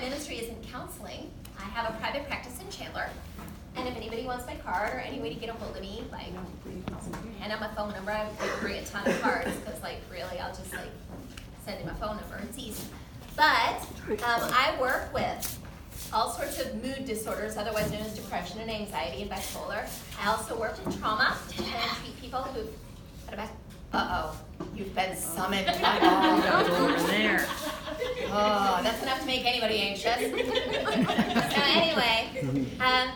ministry isn't counseling. I have a private practice in Chandler. And if anybody wants my card or any way to get a hold of me, like, hand out my phone number. I would bring a ton of cards because, like, really, I'll just, like, send you my phone number. It's easy. But I work with all sorts of mood disorders, otherwise known as depression and anxiety and bipolar. I also work in trauma and treat people who've had a you've been summoned. Over there. Oh, that's enough to make anybody anxious. So anyway,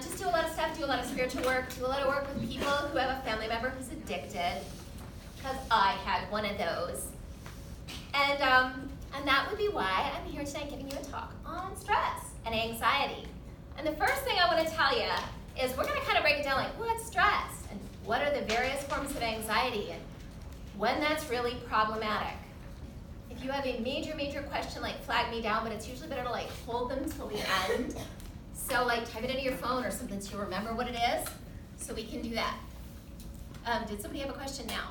just do a lot of stuff, do a lot of spiritual work, do a lot of work with people who have a family member who's addicted, because I had one of those. And that would be why I'm here tonight giving you a talk on stress and anxiety. And the first thing I want to tell you is we're going to kind of break it down like what's stress and what are the various forms of anxiety and when that's really problematic. If you have a major question, like flag me down, but it's usually better to like hold them till the end. So like type it into your phone or something so you remember what it is, so we can do that. Did somebody have a question now?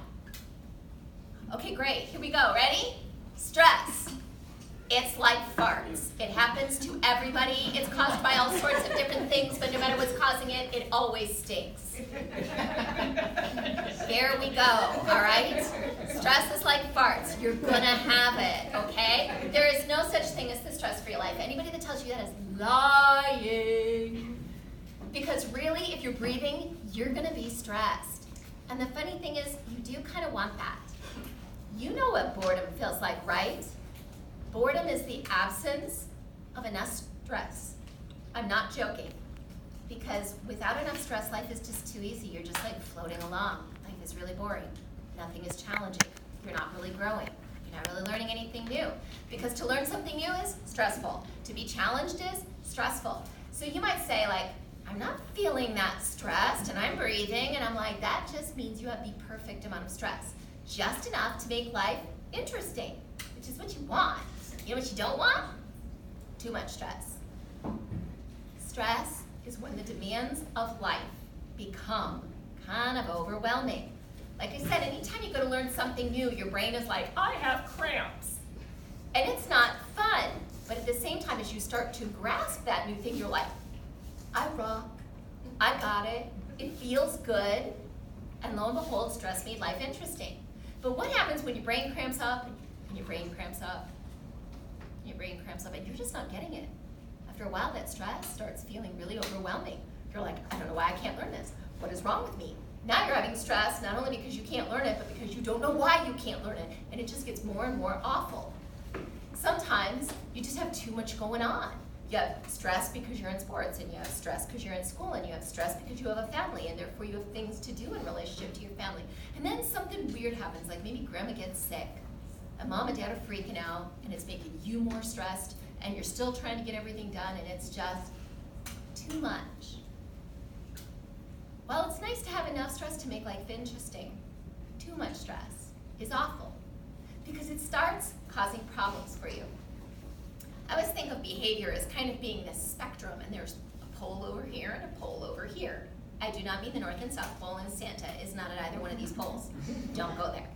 Okay, great, here we go, ready? Stress. It's like farts. It happens to everybody. It's caused by all sorts of different things, but no matter what's causing it, it always stinks. Here we go, all right? Stress is like farts. You're gonna have it, okay? There is no such thing as the stress-free life. Anybody that tells you that is lying. Because really, if you're breathing, you're gonna be stressed. And the funny thing is, you do kind of want that. You know what boredom feels like, right? Boredom is the absence of enough stress. I'm not joking. Because without enough stress, life is just too easy. You're just like floating along. Life is really boring. Nothing is challenging. You're not really growing. You're not really learning anything new. Because to learn something new is stressful. To be challenged is stressful. So you might say like, I'm not feeling that stressed and I'm breathing, and I'm like, that just means you have the perfect amount of stress. Just enough to make life interesting, which is what you want. You know what you don't want? Too much stress. Stress is when the demands of life become kind of overwhelming. Like I said, anytime you go to learn something new, your brain is like, I have cramps. And it's not fun, but at the same time, as you start to grasp that new thing, you're like, I rock, I got it, it feels good, and lo and behold, stress made life interesting. But what happens when your brain cramps up, and your brain cramps up, and your brain cramps up, and you're just not getting it? After a while, that stress starts feeling really overwhelming. You're like, I don't know why I can't learn this. What is wrong with me? Now you're having stress, not only because you can't learn it, but because you don't know why you can't learn it, and it just gets more and more awful. Sometimes you just have too much going on. You have stress because you're in sports, and you have stress because you're in school, and you have stress because you have a family, and therefore you have things to do in relationship to your family. And then something weird happens, like maybe grandma gets sick, and mom and dad are freaking out, and it's making you more stressed, and you're still trying to get everything done, and it's just too much. Well, it's nice to have enough stress to make life interesting. Too much stress is awful, because it starts causing problems for you. I always think of behavior as kind of being this spectrum, and there's a pole over here and a pole over here. I do not mean the North and South Pole, and Santa is not at either one of these poles. Don't go there.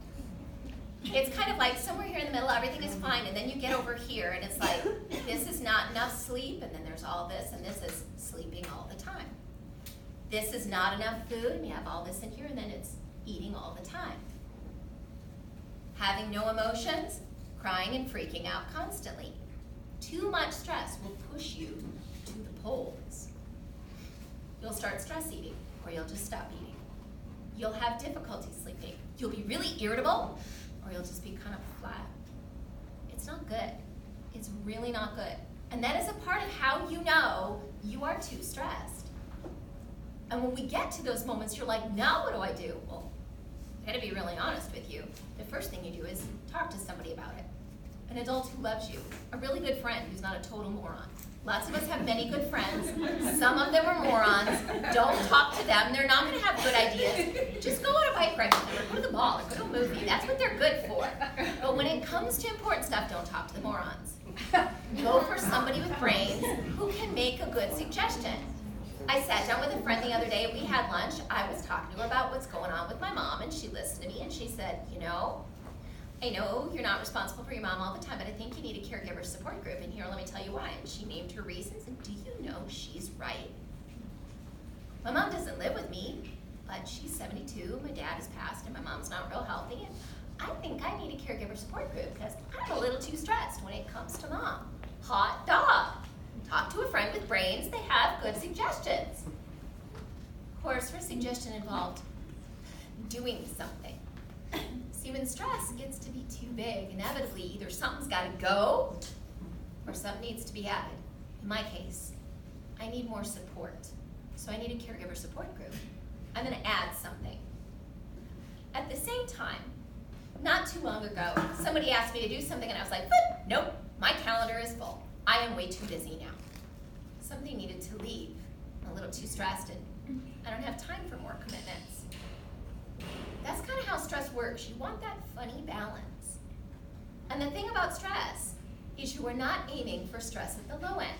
It's kind of like somewhere here in the middle, everything is fine, and then you get over here, and it's like, this is not enough sleep, and then there's all this, and this is sleeping all the time. This is not enough food, and you have all this in here, and then it's eating all the time. Having no emotions, crying and freaking out constantly. Too much stress will push you to the poles. You'll start stress eating, or you'll just stop eating. You'll have difficulty sleeping. You'll be really irritable, or you'll just be kind of flat. It's not good. It's really not good. And that is a part of how you know you are too stressed. And when we get to those moments, you're like, now what do I do? Well, I gotta be really honest with you. The first thing you do is talk to somebody about it. An adult who loves you, a really good friend who's not a total moron. Lots of us have many good friends. Some of them are morons. Don't talk to them. They're not going to have good ideas. Just go on a bike ride with them, or go to the mall, or go to a movie. That's what they're good for. But when it comes to important stuff, don't talk to the morons. Go for somebody with brains who can make a good suggestion. I sat down with a friend the other day. We had lunch. I was talking to her about what's going on with my mom, and she listened to me, and she said, you know, I know you're not responsible for your mom all the time, but I think you need a caregiver support group. And here, let me tell you why. And she named her reasons, and do you know she's right? My mom doesn't live with me, but she's 72, my dad has passed, and my mom's not real healthy. And I think I need a caregiver support group because I'm a little too stressed when it comes to mom. Hot dog. Talk to a friend with brains, they have good suggestions. Of course, her suggestion involved doing something. See, when stress gets to be too big, inevitably either something's gotta go or something needs to be added. In my case, I need more support. So I need a caregiver support group. I'm gonna add something. At the same time, not too long ago, somebody asked me to do something and I was like, nope, my calendar is full. I am way too busy now. Something needed to leave. I'm a little too stressed and I don't have time for more commitments. That's kind of how stress works. You want that funny balance. And the thing about stress is you are not aiming for stress at the low end.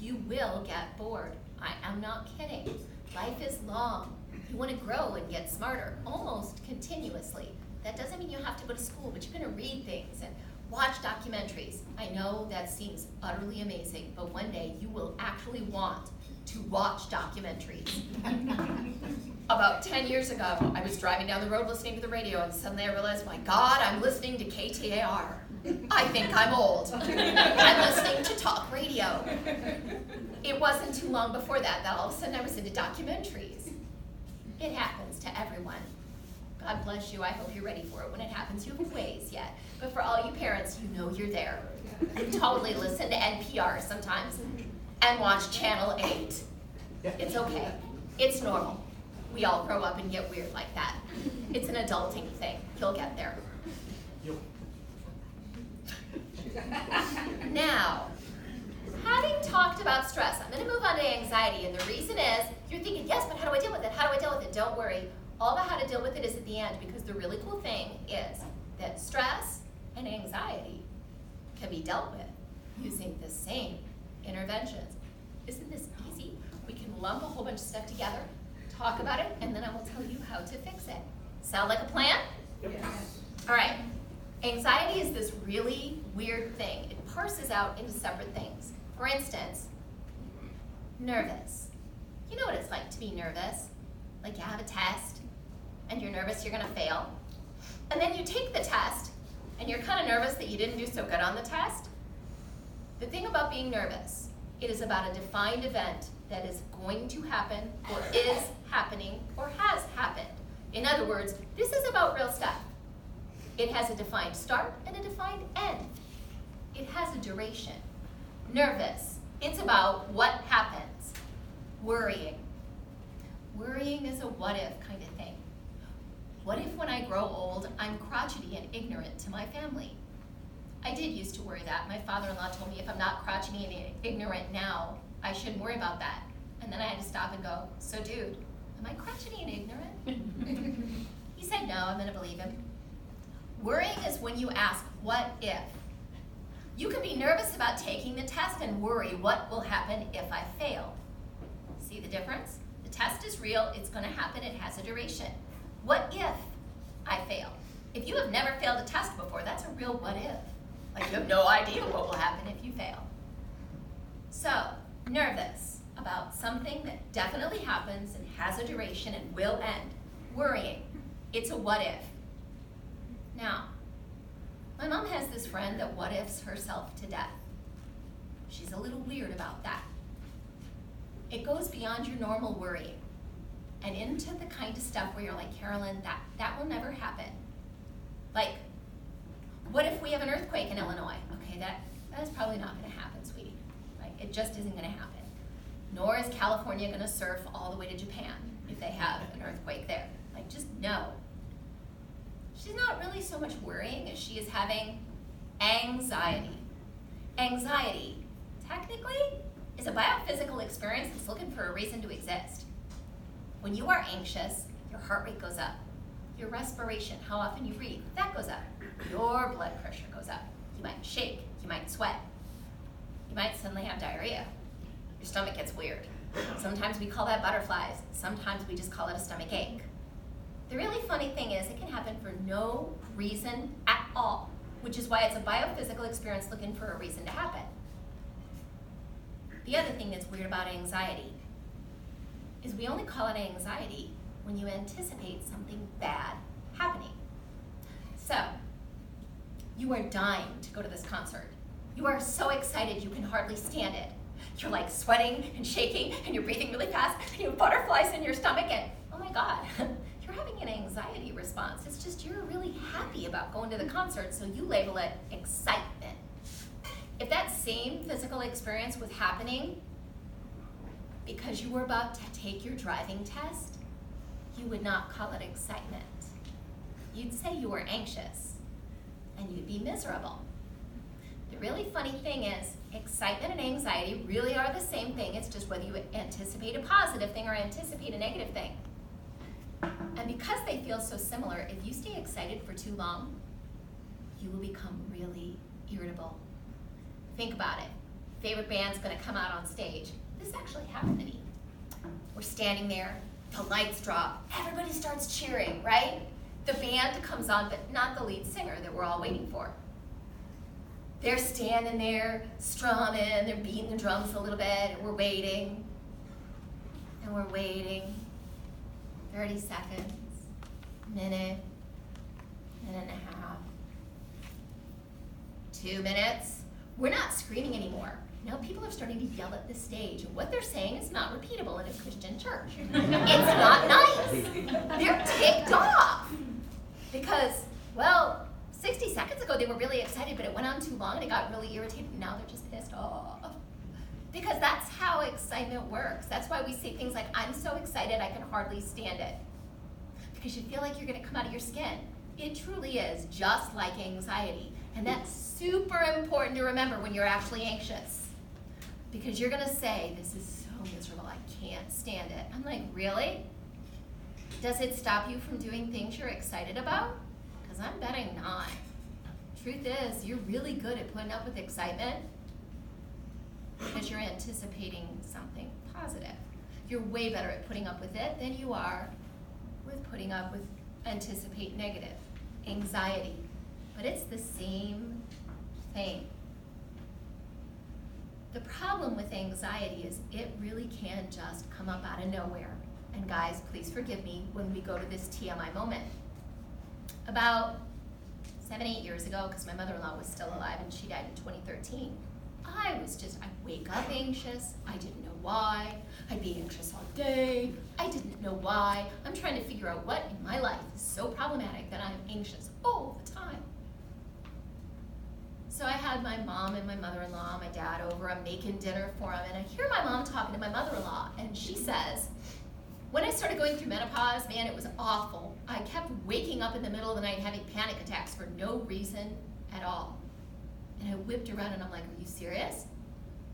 You will get bored. I am not kidding. Life is long. You want to grow and get smarter almost continuously. That doesn't mean you have to go to school, but you're going to read things and watch documentaries. I know that seems utterly amazing, but one day you will actually want to watch documentaries. About 10 years ago, I was driving down the road listening to the radio, and suddenly I realized, my God, I'm listening to KTAR. I think I'm old. I'm listening to talk radio. It wasn't too long before that all of a sudden I was into documentaries. It happens to everyone. God bless you. I hope you're ready for it when it happens. You have a ways yet. But for all you parents, you know you're there. You totally listen to NPR sometimes and watch Channel 8. It's okay. It's normal. We all grow up and get weird like that. It's an adulting thing. You'll get there. Now, having talked about stress, I'm going to move on to anxiety. And the reason is, you're thinking, yes, but how do I deal with it? How do I deal with it? Don't worry. All about how to deal with it is at the end, because the really cool thing is that stress and anxiety can be dealt with using the same interventions. Isn't this easy? We can lump a whole bunch of stuff together, talk about it, and then I will tell you how to fix it. Sound like a plan? Yes. All right. Anxiety is this really weird thing. It parses out into separate things. For instance, nervous. You know what it's like to be nervous. Like you have a test, and you're nervous you're gonna fail. And then you take the test, and you're kind of nervous that you didn't do so good on the test. The thing about being nervous, it is about a defined event that is going to happen, or is happening, or has happened. In other words, this is about real stuff. It has a defined start and a defined end. It has a duration. Nervous, it's about what happens. Worrying. Worrying is a what if kind of thing. What if when I grow old, I'm crotchety and ignorant to my family? I did used to worry that. My father-in-law told me if I'm not crotchety and ignorant now, I shouldn't worry about that. And then I had to stop and go, so dude, am I crotchety and ignorant? He said no, I'm gonna believe him. Worrying is when you ask, what if? You can be nervous about taking the test and worry what will happen if I fail. See the difference? The test is real, it's gonna happen, it has a duration. What if I fail? If you have never failed a test before, that's a real what if. Like you have no idea what will happen if you fail. So, nervous about something that definitely happens and has a duration and will end. Worrying, it's a what if. Now, my mom has this friend that what ifs herself to death. She's a little weird about that. It goes beyond your normal worrying and into the kind of stuff where you're like, Carolyn, that will never happen. Like, what if we have an earthquake in Illinois? Okay, that is probably not gonna happen, sweetie. Right? It just isn't gonna happen. Nor is California gonna surf all the way to Japan if they have an earthquake there. Like, just no. She's not really so much worrying as she is having anxiety. Anxiety, technically, is a biophysical experience that's looking for a reason to exist. When you are anxious, your heart rate goes up. Your respiration, how often you breathe, that goes up. Your blood pressure goes up. You might shake, you might sweat. You might suddenly have diarrhea. Your stomach gets weird. Sometimes we call that butterflies. Sometimes we just call it a stomach ache. The really funny thing is it can happen for no reason at all, which is why it's a biophysical experience looking for a reason to happen. The other thing that's weird about anxiety is we only call it anxiety when you anticipate something bad happening. So, you are dying to go to this concert. You are so excited you can hardly stand it. You're like sweating and shaking and you're breathing really fast and you have butterflies in your stomach and oh my God, you're having an anxiety response. It's just you're really happy about going to the concert, so you label it excitement. If that same physical experience was happening because you were about to take your driving test, you would not call it excitement. You'd say you were anxious and you'd be miserable. The really funny thing is, excitement and anxiety really are the same thing. It's just whether you anticipate a positive thing or anticipate a negative thing. And because they feel so similar, if you stay excited for too long, you will become really irritable. Think about it. Favorite band's gonna come out on stage. This actually happened to me. We're standing there, the lights drop, everybody starts cheering, right? The band comes on, but not the lead singer that we're all waiting for. They're standing there, strumming, they're beating the drums a little bit, and we're waiting. And we're waiting. 30 seconds, minute and a half, 2 minutes. We're not screaming anymore. Now people are starting to yell at the stage, and what they're saying is not repeatable in a Christian church. It's not nice. They're ticked off. Because, well, 60 seconds ago they were really excited, but it went on too long and it got really irritated, and now they're just pissed off. Because that's how excitement works. That's why we say things like, I'm so excited I can hardly stand it. Because you feel like you're gonna come out of your skin. It truly is just like anxiety. And that's super important to remember when you're actually anxious. Because you're gonna say, this is so miserable, I can't stand it. I'm like, really? Does it stop you from doing things you're excited about? Because I'm betting not. Truth is, you're really good at putting up with excitement because you're anticipating something positive. You're way better at putting up with it than you are with putting up with anticipate negative, anxiety. But it's the same thing. The problem with anxiety is it really can just come up out of nowhere. And guys, please forgive me when we go to this TMI moment. About 7-8 years ago, because my mother-in-law was still alive and she died in 2013, I'd wake up anxious. I didn't know why. I'd be anxious all day. I didn't know why. I'm trying to figure out what in my life is so problematic that I'm anxious all the time. So I had my mom and my mother-in-law, my dad over. I'm making dinner for them, and I hear my mom talking to my mother-in-law, and she says, when I started going through menopause, man, it was awful. I kept waking up in the middle of the night having panic attacks for no reason at all. And I whipped around and I'm like, are you serious?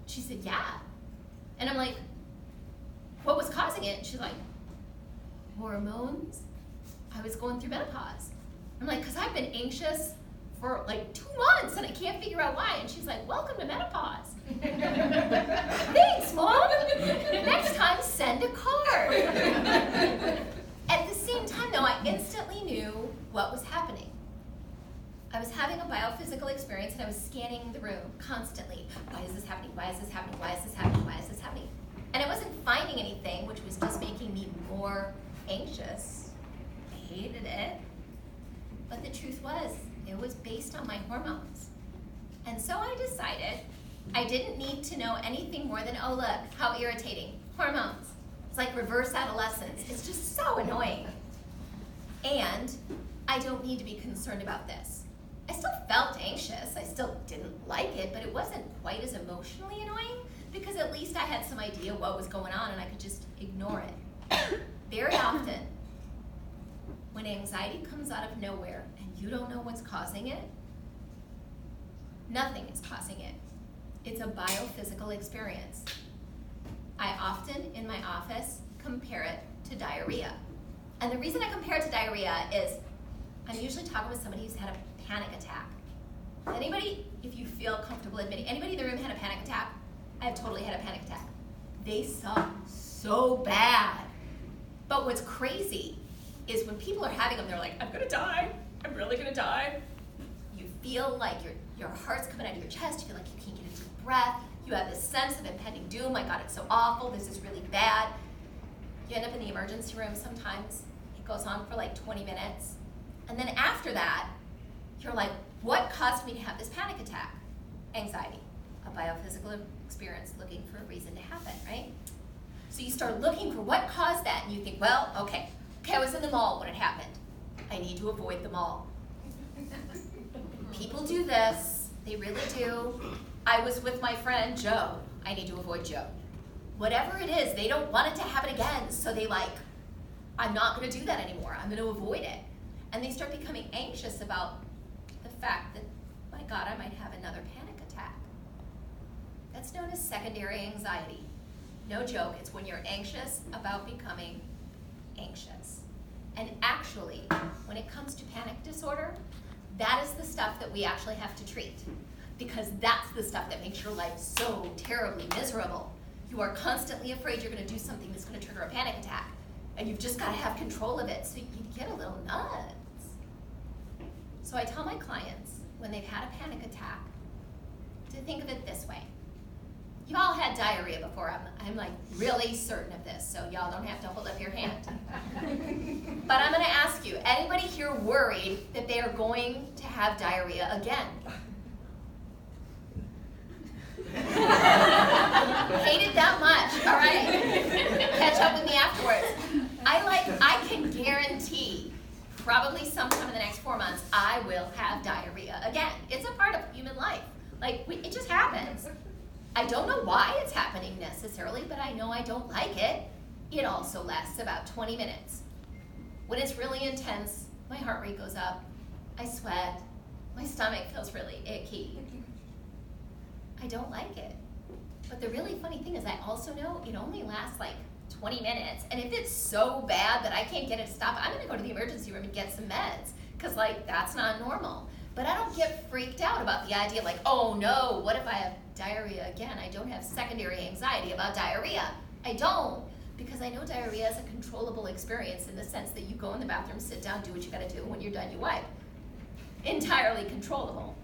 She said, yeah. And I'm like, what was causing it? And she's like, hormones. I was going through menopause. I'm like, because I've been anxious for like 2 months and I can't figure out why. And she's like, welcome to menopause. Thanks, Mom. Next time, send a card. At the same time, though, I instantly knew what was happening. I was having a biophysical experience and I was scanning the room constantly. Why is this happening? Why is this happening? Why is this happening? Why is this happening? And I wasn't finding anything, which was just making me more anxious. I hated it. But the truth was, it was based on my hormones. And so I decided I didn't need to know anything more than, oh look, how irritating. Hormones. It's like reverse adolescence. It's just so annoying. And I don't need to be concerned about this. I still felt anxious. I still didn't like it, but it wasn't quite as emotionally annoying because at least I had some idea what was going on and I could just ignore it. Very often, when anxiety comes out of nowhere and you don't know what's causing it, nothing is causing it. It's a biophysical experience. I often, in my office, compare it to diarrhea. And the reason I compare it to diarrhea is I'm usually talking with somebody who's had a panic attack. Anybody, if you feel comfortable admitting, anybody in the room had a panic attack? I have totally had a panic attack. They suck so bad. But what's crazy is when people are having them, they're like, I'm gonna die. I'm really gonna die. feel like your heart's coming out of your chest, you feel like you can't get a deep breath, you have this sense of impending doom, my God, it's so awful, this is really bad. You end up in the emergency room sometimes. It goes on for like 20 minutes. And then after that, you're like, what caused me to have this panic attack? Anxiety, a biophysical experience looking for a reason to happen, right? So you start looking for what caused that, and you think, well, okay, I was in the mall when it happened. I need to avoid the mall. People do this, they really do. I was with my friend Joe. I need to avoid Joe. Whatever it is, they don't want it to happen again, so they like, I'm not gonna do that anymore. I'm gonna avoid it. And they start becoming anxious about the fact that, my God, I might have another panic attack. That's known as secondary anxiety. No joke, it's when you're anxious about becoming anxious. And actually, when it comes to panic disorder, that is the stuff that we actually have to treat, because that's the stuff that makes your life so terribly miserable. You are constantly afraid you're gonna do something that's gonna trigger a panic attack, and you've just gotta have control of it, so you get a little nuts. So I tell my clients, when they've had a panic attack, to think of it this way. You've all had diarrhea before. I'm like really certain of this, so y'all don't have to hold up your hand. But I'm gonna ask you, anybody here worried that they are going to have diarrhea again? Hate it that much, all right? Catch up with me afterwards. I can guarantee probably sometime in the next 4 months, I will have diarrhea again. It's a part of human life. It just happens. I don't know why it's happening necessarily, but I know I don't like it. It also lasts about 20 minutes. When it's really intense, my heart rate goes up, I sweat, my stomach feels really icky. I don't like it. But the really funny thing is I also know it only lasts like 20 minutes, and if it's so bad that I can't get it to stop, I'm gonna go to the emergency room and get some meds, because that's not normal. But I don't get freaked out about the idea of oh no, what if I have diarrhea again? I don't have secondary anxiety about diarrhea. I don't, because I know diarrhea is a controllable experience in the sense that you go in the bathroom, sit down, do what you gotta do, when you're done, you wipe. Entirely controllable.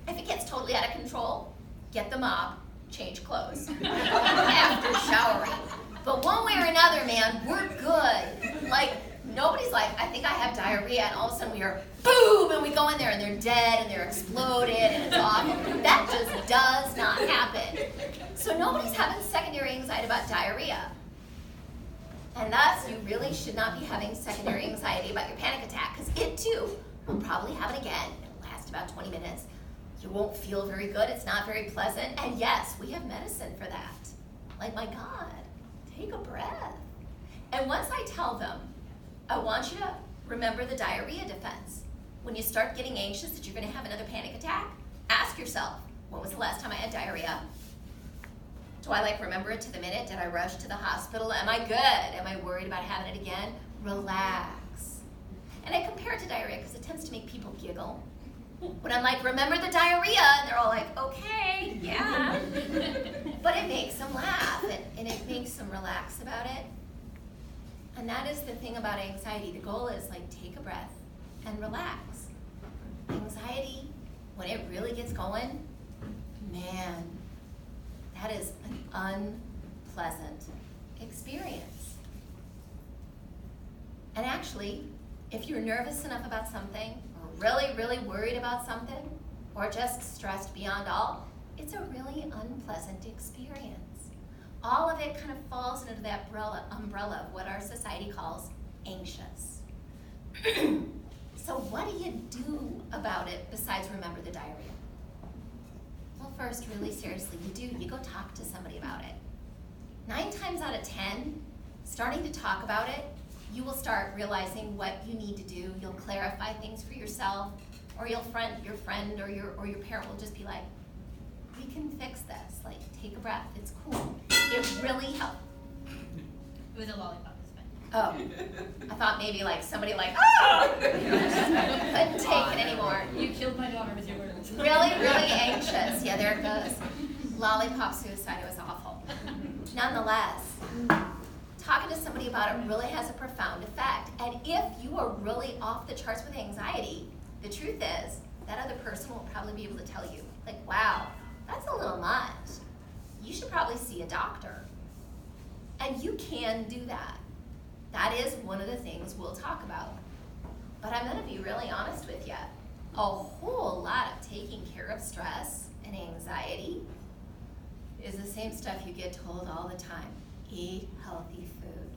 If it gets totally out of control, get the mop, change clothes after showering. But one way or another, man, we're good. Nobody's I think I have diarrhea, and all of a sudden we are boom, and we go in there and they're dead and they're exploded and it's awful. That just does not happen. So nobody's having secondary anxiety about diarrhea. And thus, you really should not be having secondary anxiety about your panic attack, because it too will probably happen again. It'll last about 20 minutes. You won't feel very good, it's not very pleasant, and yes, we have medicine for that. My God, take a breath. And once I tell them, I want you to remember the diarrhea defense. When you start getting anxious that you're gonna have another panic attack, ask yourself, when was the last time I had diarrhea? Do I remember it to the minute? Did I rush to the hospital? Am I good? Am I worried about having it again? Relax. And I compare it to diarrhea because it tends to make people giggle. When I'm remember the diarrhea, and they're all okay, yeah. But it makes them laugh, and it makes them relax about it. And that is the thing about anxiety. The goal is take a breath and relax. Anxiety, when it really gets going, man, that is an unpleasant experience. And actually, if you're nervous enough about something, or really, really worried about something, or just stressed beyond all, it's a really unpleasant experience. All of it kind of falls into that umbrella of what our society calls anxious. So what do you do about it besides remember the diarrhea? Well, first, really seriously, you go talk to somebody about it. 9 times out of 10, starting to talk about it, you will start realizing what you need to do. You'll clarify things for yourself, or your friend or your parent will just be like, we can fix this. Take a breath. It's cool. It really helps. It was a lollipop. Oh, I thought maybe somebody oh! Couldn't take it anymore. You killed my daughter with your words. Really, really anxious. Yeah, there it goes. Lollipop suicide was awful. Nonetheless, talking to somebody about it really has a profound effect. And if you are really off the charts with anxiety, the truth is, that other person will probably be able to tell you, like, wow, that's a little much. You should probably see a doctor. And you can do that. That is one of the things we'll talk about. But I'm gonna be really honest with you. A whole lot of taking care of stress and anxiety is the same stuff you get told all the time. Eat healthy food,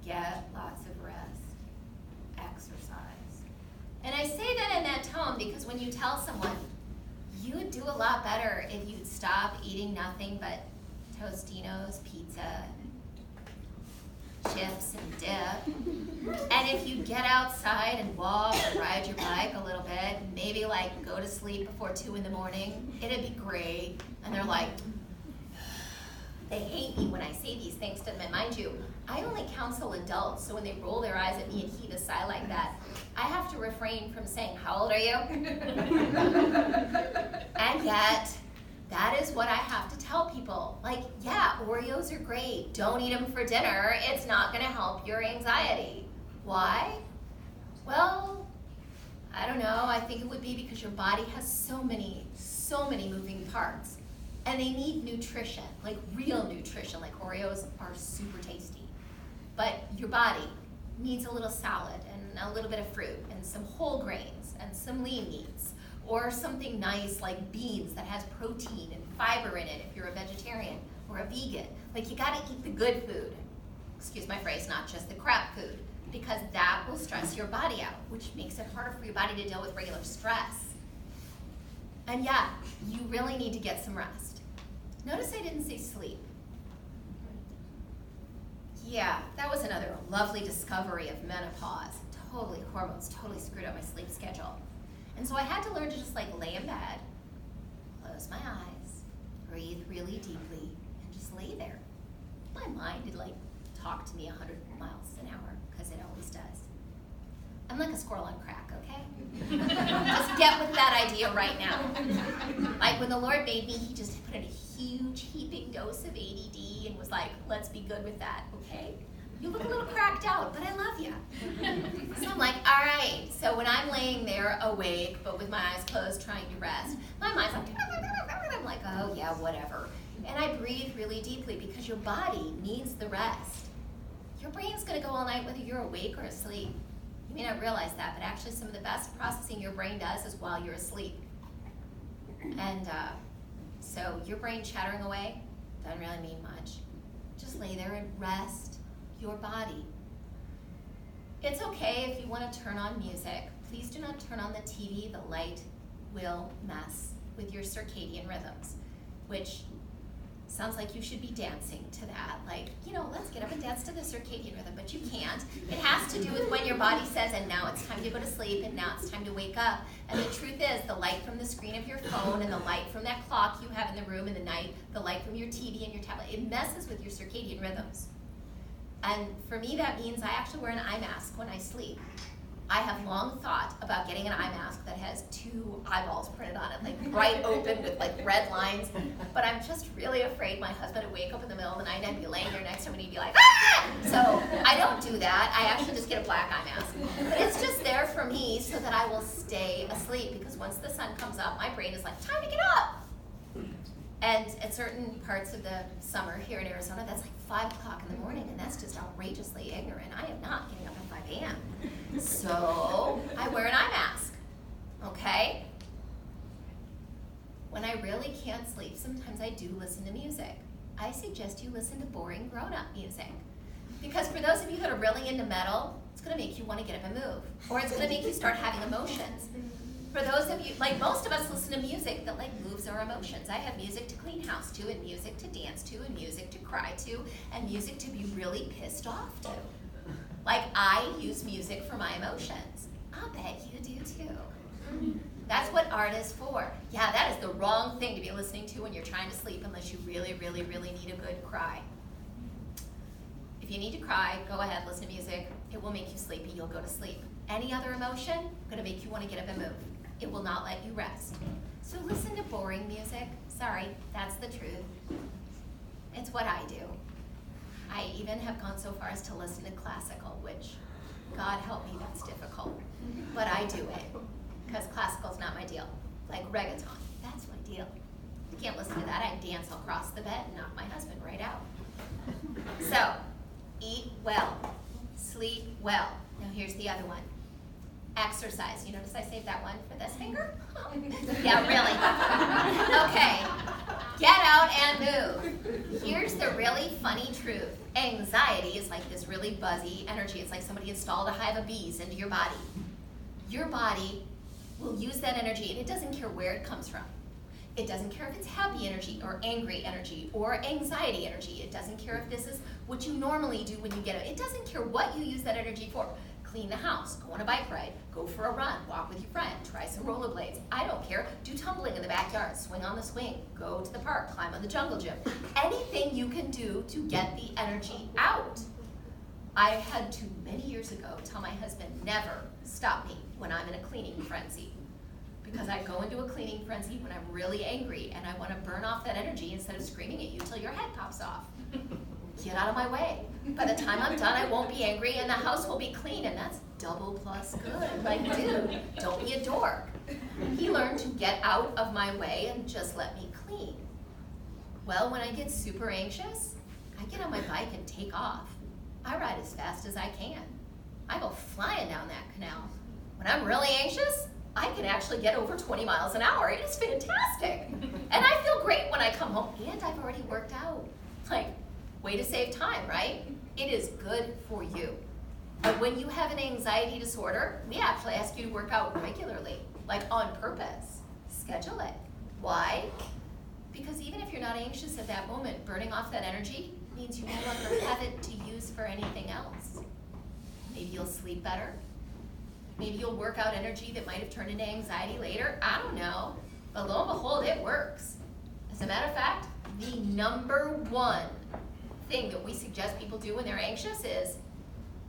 get lots of rest, exercise. And I say that in that tone because when you tell someone, you would do a lot better if you'd stop eating nothing but Tostinos, pizza, chips and dip. And if you get outside and walk or ride your bike a little bit, maybe like go to sleep before 2 in the morning, it'd be great. And they're like, they hate me when I say these things to them. And mind you, I only counsel adults, so when they roll their eyes at me and heave a sigh like that, I have to refrain from saying, how old are you? And yet, that is what I have to tell people. Like, yeah, Oreos are great. Don't eat them for dinner. It's not gonna help your anxiety. Why? Well, I don't know. I think it would be because your body has so many moving parts. And they need nutrition, like real nutrition, like Oreos are super tasty. But your body needs a little salad and a little bit of fruit and some whole grains and some lean meats or something nice like beans that has protein and fiber in it if you're a vegetarian or a vegan. Like you gotta eat the good food, excuse my phrase, not just the crap food, because that will stress your body out, which makes it harder for your body to deal with regular stress. And yeah, you really need to get some rest. Notice I didn't say sleep. Yeah, that was another lovely discovery of menopause. Totally, hormones totally screwed up my sleep schedule. And so I had to learn to just like lay in bed, close my eyes, breathe really deeply, and just lay there. My mind did like talk to me 100 miles an hour, because it always does. I'm like a squirrel on crack, okay? Just get with that idea right now. Like when the Lord made me, he just put in a huge heaping dose of ADD and was like, let's be good with that, okay? You look a little cracked out, but I love you. So I'm like, all right. So when I'm laying there awake, but with my eyes closed trying to rest, my mind's like, I'm like, oh yeah, whatever. And I breathe really deeply because your body needs the rest. Your brain's gonna go all night whether you're awake or asleep. You may not realize that, but actually some of the best processing your brain does is while you're asleep. And so your brain chattering away doesn't really mean much. Just lay there and rest your body. It's okay if you want to turn on music. Please do not turn on the TV. The light will mess with your circadian rhythms, which sounds like you should be dancing to that. Like, you know, let's get up and dance to the circadian rhythm, but you can't. It has to do with when your body says, and now it's time to go to sleep, and now it's time to wake up. And the truth is, the light from the screen of your phone and the light from that clock you have in the room in the night, the light from your TV and your tablet, it messes with your circadian rhythms. And for me, that means I actually wear an eye mask when I sleep. I have long thought about getting an eye mask that has 2 eyeballs printed on it, like bright open with like red lines. But I'm just really afraid my husband would wake up in the middle of the night and I'd be laying there next to him and he'd be like, ah! So I don't do that. I actually just get a black eye mask. But it's just there for me so that I will stay asleep, because once the sun comes up, my brain is like, time to get up. And at certain parts of the summer here in Arizona, that's like 5 o'clock in the morning, and that's just outrageously ignorant. I am not getting up at 5 a.m. So I wear an eye mask, okay? When I really can't sleep, sometimes I do listen to music. I suggest you listen to boring grown-up music. Because for those of you that are really into metal, it's gonna make you wanna get up and move. Or it's gonna make you start having emotions. For those of you, like most of us listen to music that like moves our emotions. I have music to clean house to, and music to dance to, and music to cry to, and music to be really pissed off to. Like I use music for my emotions. I'll bet you do too. That's what art is for. Yeah, that is the wrong thing to be listening to when you're trying to sleep unless you really, really, really need a good cry. If you need to cry, go ahead, listen to music. It will make you sleepy, you'll go to sleep. Any other emotion, gonna make you wanna get up and move. It will not let you rest. So listen to boring music. Sorry, that's the truth. It's what I do. I even have gone so far as to listen to classical, which, God help me, that's difficult. But I do it. because classical's not my deal. Like reggaeton, that's my deal. You can't listen to that, I dance across the bed and knock my husband right out. So, eat well, sleep well. Now here's the other one. Exercise. You notice I saved that one for this finger? Yeah, really. Okay, get out and move. Here's the really funny truth. Anxiety is like this really buzzy energy. It's like somebody installed a hive of bees into your body. Your body will use that energy, and it doesn't care where it comes from. It doesn't care if it's happy energy or angry energy or anxiety energy. It doesn't care if this is what you normally do when you get it. It doesn't care what you use that energy for. Clean the house, go on a bike ride, go for a run, walk with your friend, try some rollerblades. I don't care. Do tumbling in the backyard, swing on the swing, go to the park, climb on the jungle gym. Anything you can do to get the energy out. I had to, many years ago, tell my husband never stop me when I'm in a cleaning frenzy. Because I go into a cleaning frenzy when I'm really angry and I want to burn off that energy instead of screaming at you till your head pops off. Get out of my way. By the time I'm done, I won't be angry and the house will be clean, and that's double plus good. Like, dude, don't be a dork. He learned to get out of my way and just let me clean. Well, when I get super anxious, I get on my bike and take off. I ride as fast as I can. I go flying down that canal. When I'm really anxious, I can actually get over 20 miles an hour. It is fantastic. And I feel great when I come home, and I've already worked out. Like, way to save time, right? It is good for you. But when you have an anxiety disorder, we actually ask you to work out regularly, like on purpose. Schedule it. Why? Because even if you're not anxious at that moment, burning off that energy means you no longer have it to use for anything else. Maybe you'll sleep better. Maybe you'll work out energy that might have turned into anxiety later. I don't know. But lo and behold, it works. As a matter of fact, the number one thing that we suggest people do when they're anxious is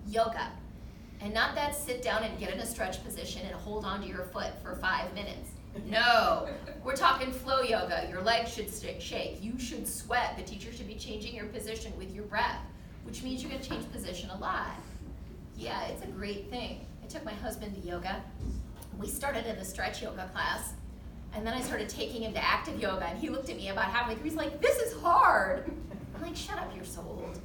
yoga. And not that sit down and get in a stretch position and hold onto your foot for 5 minutes. No, we're talking flow yoga. Your legs should shake. You should sweat. The teacher should be changing your position with your breath, which means you're going to change position a lot. Yeah, it's a great thing. I took my husband to yoga. We started in a stretch yoga class, and then I started taking him to active yoga, and he looked at me about halfway through. He's like, "This is hard." I'm like, "Shut up, you're so old."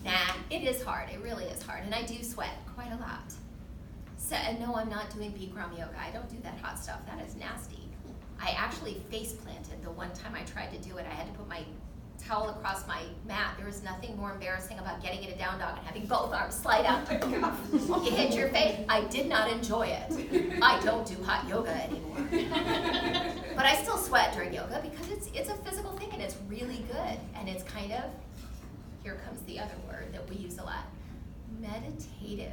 Nah, it is hard. It really is hard, and I do sweat quite a lot. So, and no, I'm not doing Bikram yoga. I don't do that hot stuff. That is nasty. I actually face planted the one time I tried to do it. I had to put my towel across my mat. There was nothing more embarrassing about getting in a down dog and having both arms slide out. You hit your face. I did not enjoy it. I don't do hot yoga anymore. But I still sweat during yoga because it's a physical thing and it's really good. And it's kind of, here comes the other word that we use a lot, meditative.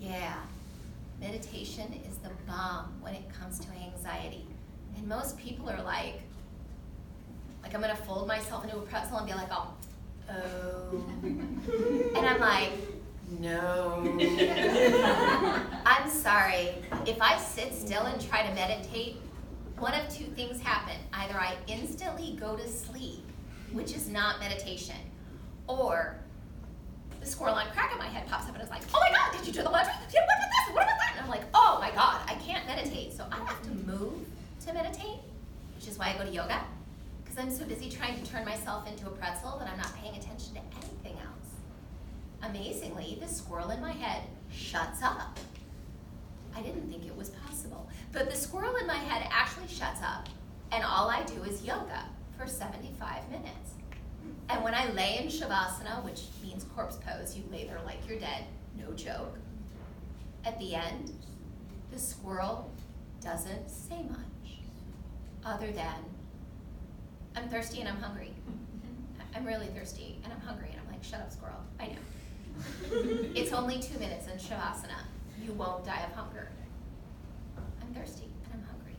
Yeah, meditation is the bomb when it comes to anxiety. And most people are like I'm gonna fold myself into a pretzel and be like, oh. And I'm like, no. I'm sorry. If I sit still and try to meditate, one of two things happen. Either I instantly go to sleep, which is not meditation, or the squirrel on crack in my head pops up and is like, oh my God, did you do the laundry? What about this? What about that? And I'm like, oh my God, I can't meditate. So I have to move to meditate, which is why I go to yoga, because I'm so busy trying to turn myself into a pretzel that I'm not paying attention to anything else. Amazingly, the squirrel in my head shuts up. I didn't think it was possible. But the squirrel in my head actually shuts up, and all I do is yoga for 75 minutes. And when I lay in Shavasana, which means corpse pose, you lay there like you're dead, no joke. At the end, the squirrel doesn't say much, other than, I'm thirsty and I'm hungry. I'm really thirsty and I'm hungry, and I'm like, shut up, squirrel, I know. It's only 2 minutes in Shavasana. You won't die of hunger. I'm thirsty and I'm hungry.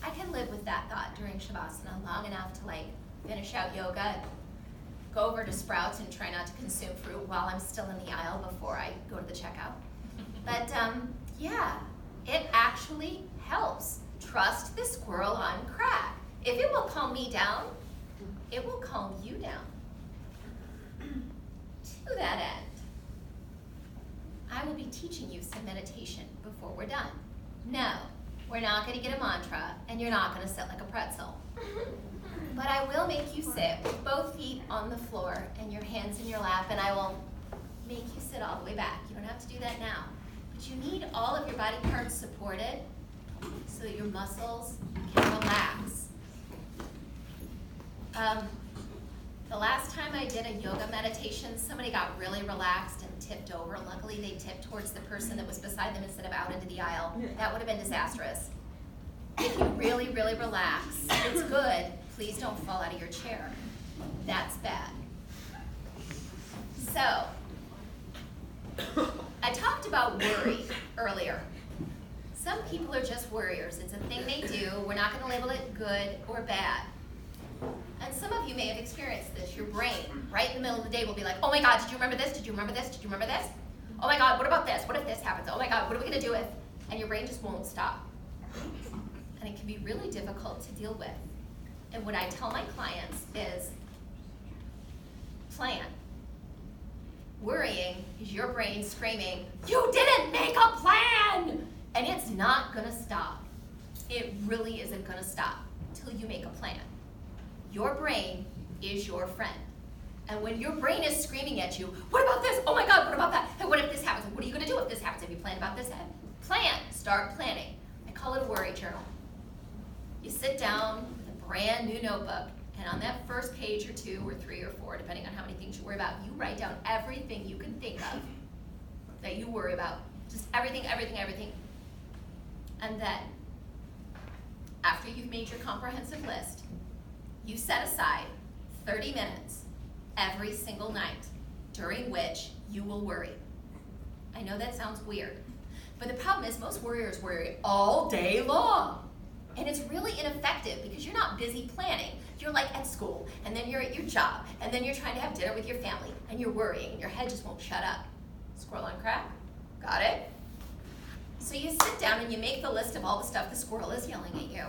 I can live with that thought during Shavasana long enough to finish out yoga and go over to Sprouts and try not to consume fruit while I'm still in the aisle before I go to the checkout. But yeah, it actually helps. Trust the squirrel on crack. If it will calm me down, it will calm you down. To that end, I will be teaching teaching you some meditation before we're done. No, we're not going to get a mantra, and you're not going to sit like a pretzel. But I will make you sit with both feet on the floor and your hands in your lap, and I will make you sit all the way back. You don't have to do that now. But you need all of your body parts supported so that your muscles can relax. The last time I did a yoga meditation, somebody got really relaxed and tipped over. Luckily, they tipped towards the person that was beside them instead of out into the aisle. That would have been disastrous. If you really, really relax, it's good. Please don't fall out of your chair. That's bad. So, I talked about worry earlier. Some people are just worriers. It's a thing they do. We're not going to label it good or bad. And some of you may have experienced this. Your brain, right in the middle of the day, will be like, oh my God, did you remember this? Did you remember this? Did you remember this? Oh my God, what about this? What if this happens? Oh my God, what are we going to do if? And your brain just won't stop. And it can be really difficult to deal with. And what I tell my clients is, plan. Worrying is your brain screaming, you didn't make a plan! And it's not gonna stop. It really isn't gonna stop until you make a plan. Your brain is your friend. And when your brain is screaming at you, what about this? Oh my God, what about that? Hey, what if this happens? What are you gonna do if this happens? Have you planned about this? Plan, start planning. I call it a worry journal. You sit down with a brand new notebook, and on that first page or 2 or 3 or 4, depending on how many things you worry about, you write down everything you can think of that you worry about. Just everything, everything, everything. And then, after you've made your comprehensive list, you set aside 30 minutes every single night during which you will worry. I know that sounds weird, but the problem is most worriers worry all day long. And it's really ineffective because you're not busy planning. You're like at school, and then you're at your job, and then you're trying to have dinner with your family, and you're worrying, and your head just won't shut up. Squirrel on crack? Got it? So you sit down and you make the list of all the stuff the squirrel is yelling at you.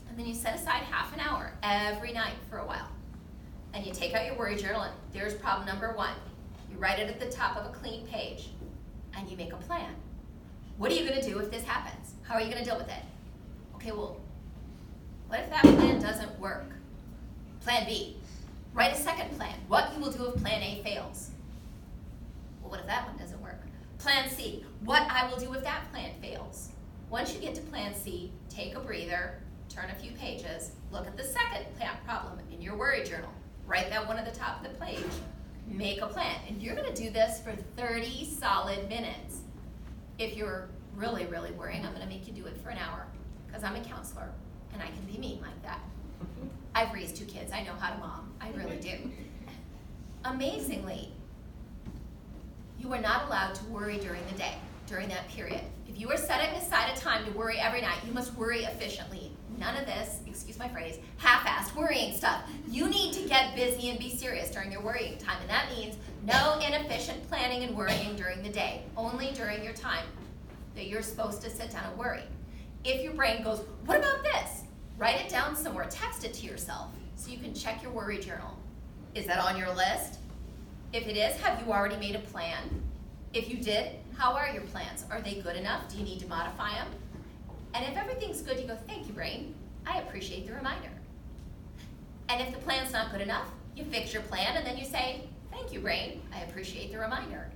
And then you set aside half an hour every night for a while. And you take out your worry journal, and there's problem number 1. You write it at the top of a clean page, and you make a plan. What are you going to do if this happens? How are you going to deal with it? Okay, well, what if that plan doesn't work? Plan B. Write a second plan. What you will do if plan A fails. Well, what if that one doesn't work? Plan C. What I will do if that plan fails. Once you get to plan C, take a breather, turn a few pages, look at the second problem in your worry journal. Write that one at the top of the page. Make a plan. And you're going to do this for 30 solid minutes. If you're really, really worrying, I'm going to make you do it for an hour because I'm a counselor and I can be mean like that. I've raised 2 kids. I know how to mom. I really do. Amazingly, you are not allowed to worry during the day, during that period. If you are setting aside a time to worry every night, you must worry efficiently. None of this, excuse my phrase, half-assed worrying stuff. You need to get busy and be serious during your worrying time, and that means no inefficient planning and worrying during the day, only during your time that you're supposed to sit down and worry. If your brain goes, what about this? Write it down somewhere, text it to yourself so you can check your worry journal. Is that on your list? If it is, have you already made a plan? If you did, how are your plans? Are they good enough? Do you need to modify them? And if everything's good, you go, thank you, brain. I appreciate the reminder. And if the plan's not good enough, you fix your plan and then you say, thank you, brain. I appreciate the reminder.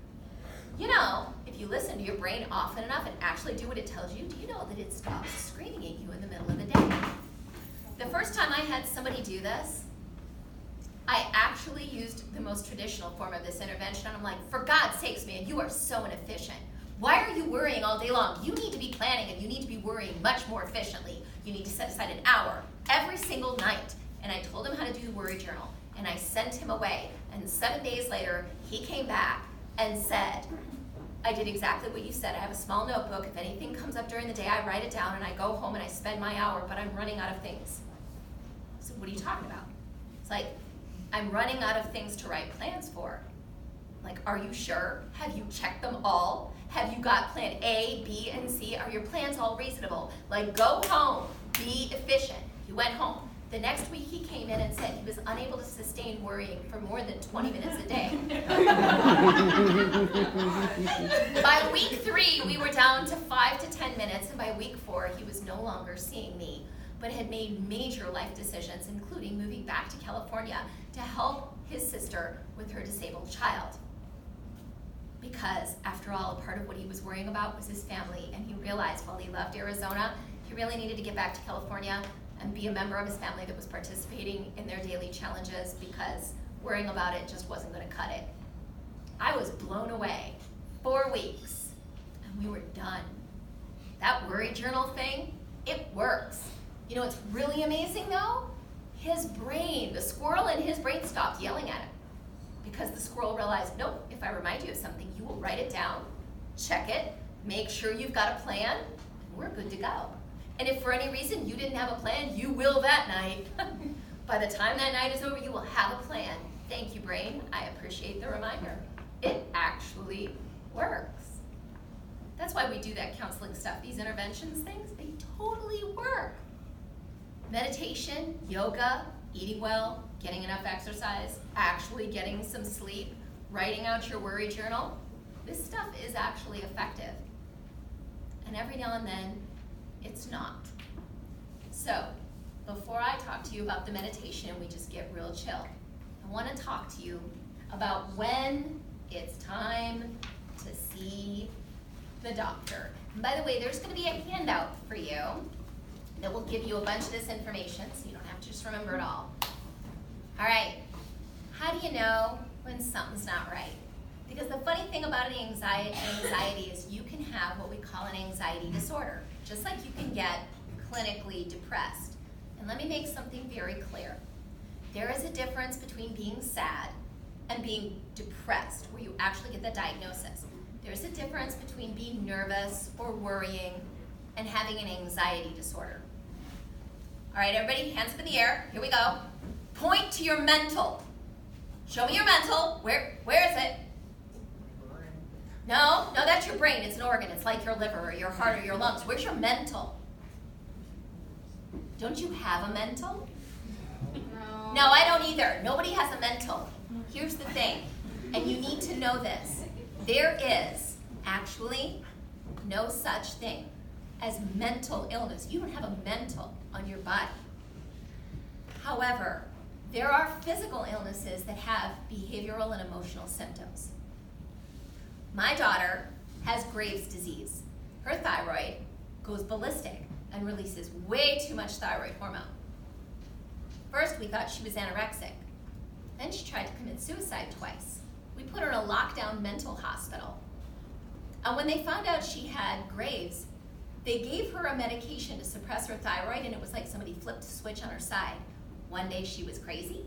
You know, if you listen to your brain often enough and actually do what it tells you, do you know that it stops screaming at you in the middle of the day? The first time I had somebody do this, I actually used the most traditional form of this intervention. I'm like, for God's sakes, man, you are so inefficient. Why are you worrying all day long? You need to be planning and you need to be worrying much more efficiently. You need to set aside an hour every single night. And I told him how to do the worry journal. And I sent him away. And 7 days later, he came back and said, I did exactly what you said. I have a small notebook. If anything comes up during the day, I write it down and I go home and I spend my hour, but I'm running out of things. So what are you talking about? It's like, I'm running out of things to write plans for. Like, are you sure? Have you checked them all? Have you got plan A, B, and C? Are your plans all reasonable? Like, go home, be efficient. You went home, The next week he came in and said he was unable to sustain worrying for more than 20 minutes a day. By week 3, we were down to 5 to 10 minutes, and by week 4, he was no longer seeing me, but had made major life decisions, including moving back to California to help his sister with her disabled child. Because, after all, a part of what he was worrying about was his family, and he realized while he loved Arizona, he really needed to get back to California and be a member of his family that was participating in their daily challenges, because worrying about it just wasn't going to cut it. I was blown away. 4 weeks, and we were done. That worry journal thing, it works. You know what's really amazing though? His brain, the squirrel in his brain stopped yelling at him, because the squirrel realized, nope, if I remind you of something, you will write it down, check it, make sure you've got a plan, and we're good to go. And if for any reason you didn't have a plan, you will that night. By the time that night is over, you will have a plan. Thank you, brain. I appreciate the reminder. It actually works. That's why we do that counseling stuff. These interventions things, they totally work. Meditation, yoga, eating well, getting enough exercise, actually getting some sleep, writing out your worry journal. This stuff is actually effective. And every now and then, it's not. So, before I talk to you about the meditation, we just get real chill. I want to talk to you about when it's time to see the doctor. And by the way, there's going to be a handout for you that will give you a bunch of this information, so you don't have to just remember it all. All right, how do you know when something's not right? Because the funny thing about an anxiety is you can have what we call an anxiety disorder, just like you can get clinically depressed. And let me make something very clear. There is a difference between being sad and being depressed, where you actually get the diagnosis. There's a difference between being nervous or worrying and having an anxiety disorder. All right, everybody, hands up in the air. Here we go. Point to your mental. Show me your mental. Where is it? No, that's your brain. It's an organ. It's like your liver or your heart or your lungs. Where's your mental? Don't you have a mental? No, I don't either. Nobody has a mental. Here's the thing, and you need to know this. There is actually no such thing as mental illness. You don't have a mental on your body. However, there are physical illnesses that have behavioral and emotional symptoms. My daughter has Graves' disease. Her thyroid goes ballistic and releases way too much thyroid hormone. First, we thought she was anorexic. Then she tried to commit suicide twice. We put her in a lockdown mental hospital. And when they found out she had Graves', they gave her a medication to suppress her thyroid, and it was like somebody flipped a switch on her side. One day she was crazy,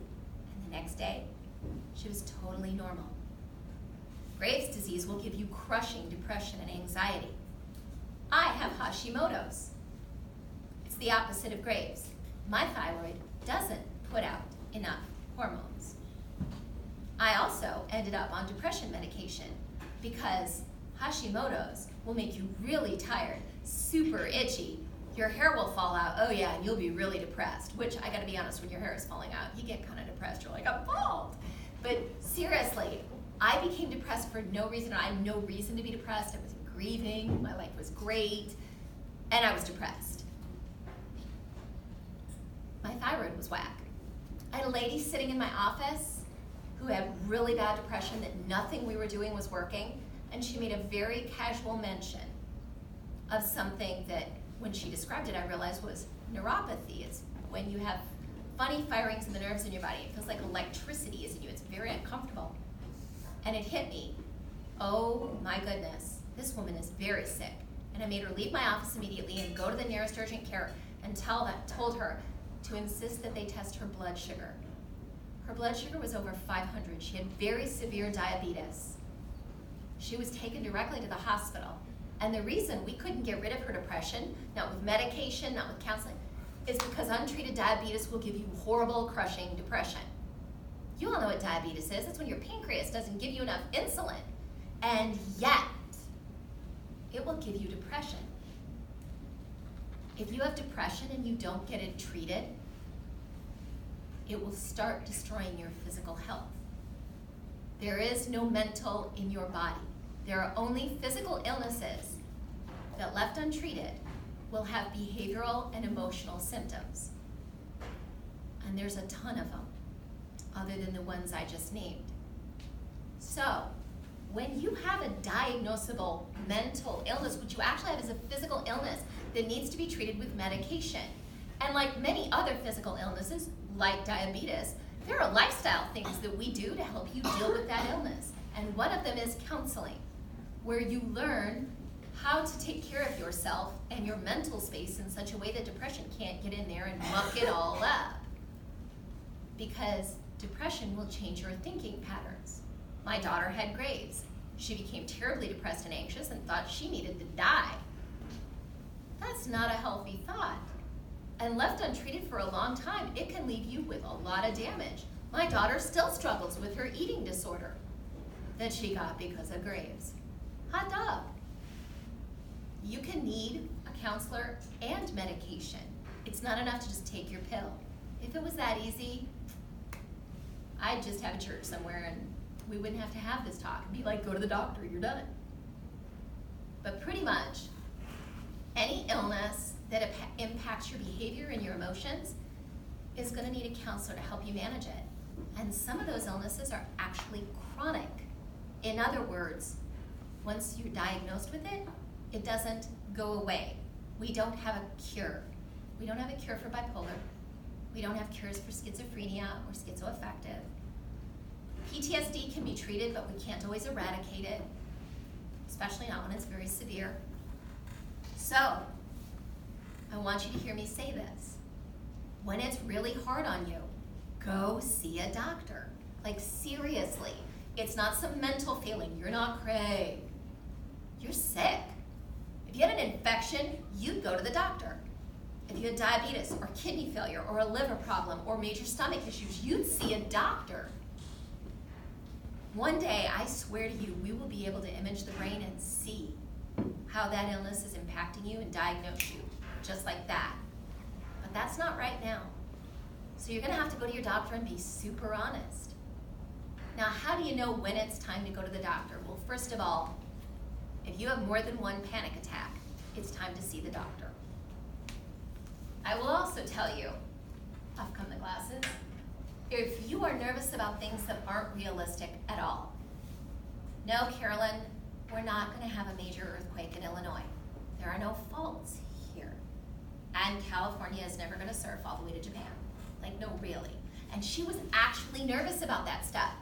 and the next day she was totally normal. Graves' disease will give you crushing depression and anxiety. I have Hashimoto's. It's the opposite of Graves'. My thyroid doesn't put out enough hormones. I also ended up on depression medication because Hashimoto's will make you really tired, super itchy. Your hair will fall out, oh yeah, and you'll be really depressed, which I gotta be honest, when your hair is falling out, you get kind of depressed. You're like, I'm bald. But seriously, I became depressed for no reason. I had no reason to be depressed. I was grieving, my life was great, and I was depressed. My thyroid was whack. I had a lady sitting in my office who had really bad depression, that nothing we were doing was working, and she made a very casual mention of something that, when she described it, I realized was neuropathy. It's when you have funny firings in the nerves in your body. It feels like electricity is in you. It's very uncomfortable. And it hit me. Oh my goodness, this woman is very sick. And I made her leave my office immediately and go to the nearest urgent care and told her to insist that they test her blood sugar. Her blood sugar was over 500. She had very severe diabetes. She was taken directly to the hospital. And the reason we couldn't get rid of her depression, not with medication, not with counseling, is because untreated diabetes will give you horrible, crushing depression. You all know what diabetes is. It's when your pancreas doesn't give you enough insulin. And yet, it will give you depression. If you have depression and you don't get it treated, it will start destroying your physical health. There is no mental in your body. There are only physical illnesses that, left untreated, will have behavioral and emotional symptoms. And there's a ton of them, other than the ones I just named. So, when you have a diagnosable mental illness, which you actually have is a physical illness that needs to be treated with medication, and like many other physical illnesses, like diabetes, there are lifestyle things that we do to help you deal with that illness. And one of them is counseling, where you learn how to take care of yourself and your mental space in such a way that depression can't get in there and muck it all up. Because depression will change your thinking patterns. My daughter had Graves. She became terribly depressed and anxious and thought she needed to die. That's not a healthy thought. And left untreated for a long time, it can leave you with a lot of damage. My daughter still struggles with her eating disorder that she got because of Graves. Hot dog. You can need a counselor and medication. It's not enough to just take your pill. If it was that easy, I'd just have a church somewhere and we wouldn't have to have this talk. It'd be like, go to the doctor, you're done. But pretty much, any illness that impacts your behavior and your emotions is going to need a counselor to help you manage it. And some of those illnesses are actually chronic. In other words, once you're diagnosed with it, it doesn't go away. We don't have a cure. We don't have a cure for bipolar. We don't have cures for schizophrenia or schizoaffective. PTSD can be treated, but we can't always eradicate it, especially not when it's very severe. So, I want you to hear me say this. When it's really hard on you, go see a doctor. Like, seriously. It's not some mental failing. You're not cray. You're sick. If you had an infection, you'd go to the doctor. If you had diabetes or kidney failure or a liver problem or major stomach issues, you'd see a doctor. One day, I swear to you, we will be able to image the brain and see how that illness is impacting you and diagnose you, just like that. But that's not right now. So you're gonna have to go to your doctor and be super honest. Now, how do you know when it's time to go to the doctor? Well, first of all, if you have more than one panic attack, it's time to see the doctor. I will also tell you, off come the glasses, if you are nervous about things that aren't realistic at all. No, Carolyn, we're not gonna have a major earthquake in Illinois. There are no faults here. And California is never gonna surf all the way to Japan. Like, no, really. And she was actually nervous about that stuff,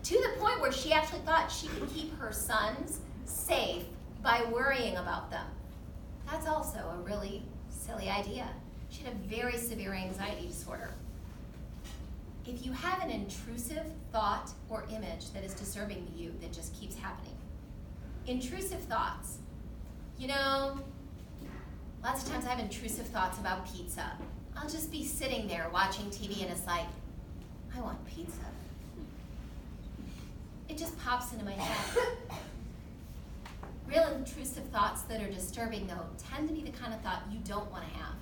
to the point where she actually thought she could keep her sons safe by worrying about them. That's also a really silly idea. She had a very severe anxiety disorder. If you have an intrusive thought or image that is disturbing to you that just keeps happening, intrusive thoughts, you know, lots of times I have intrusive thoughts about pizza. I'll just be sitting there watching TV and it's like, I want pizza. It just pops into my head. Real intrusive thoughts that are disturbing, though, tend to be the kind of thought you don't want to have.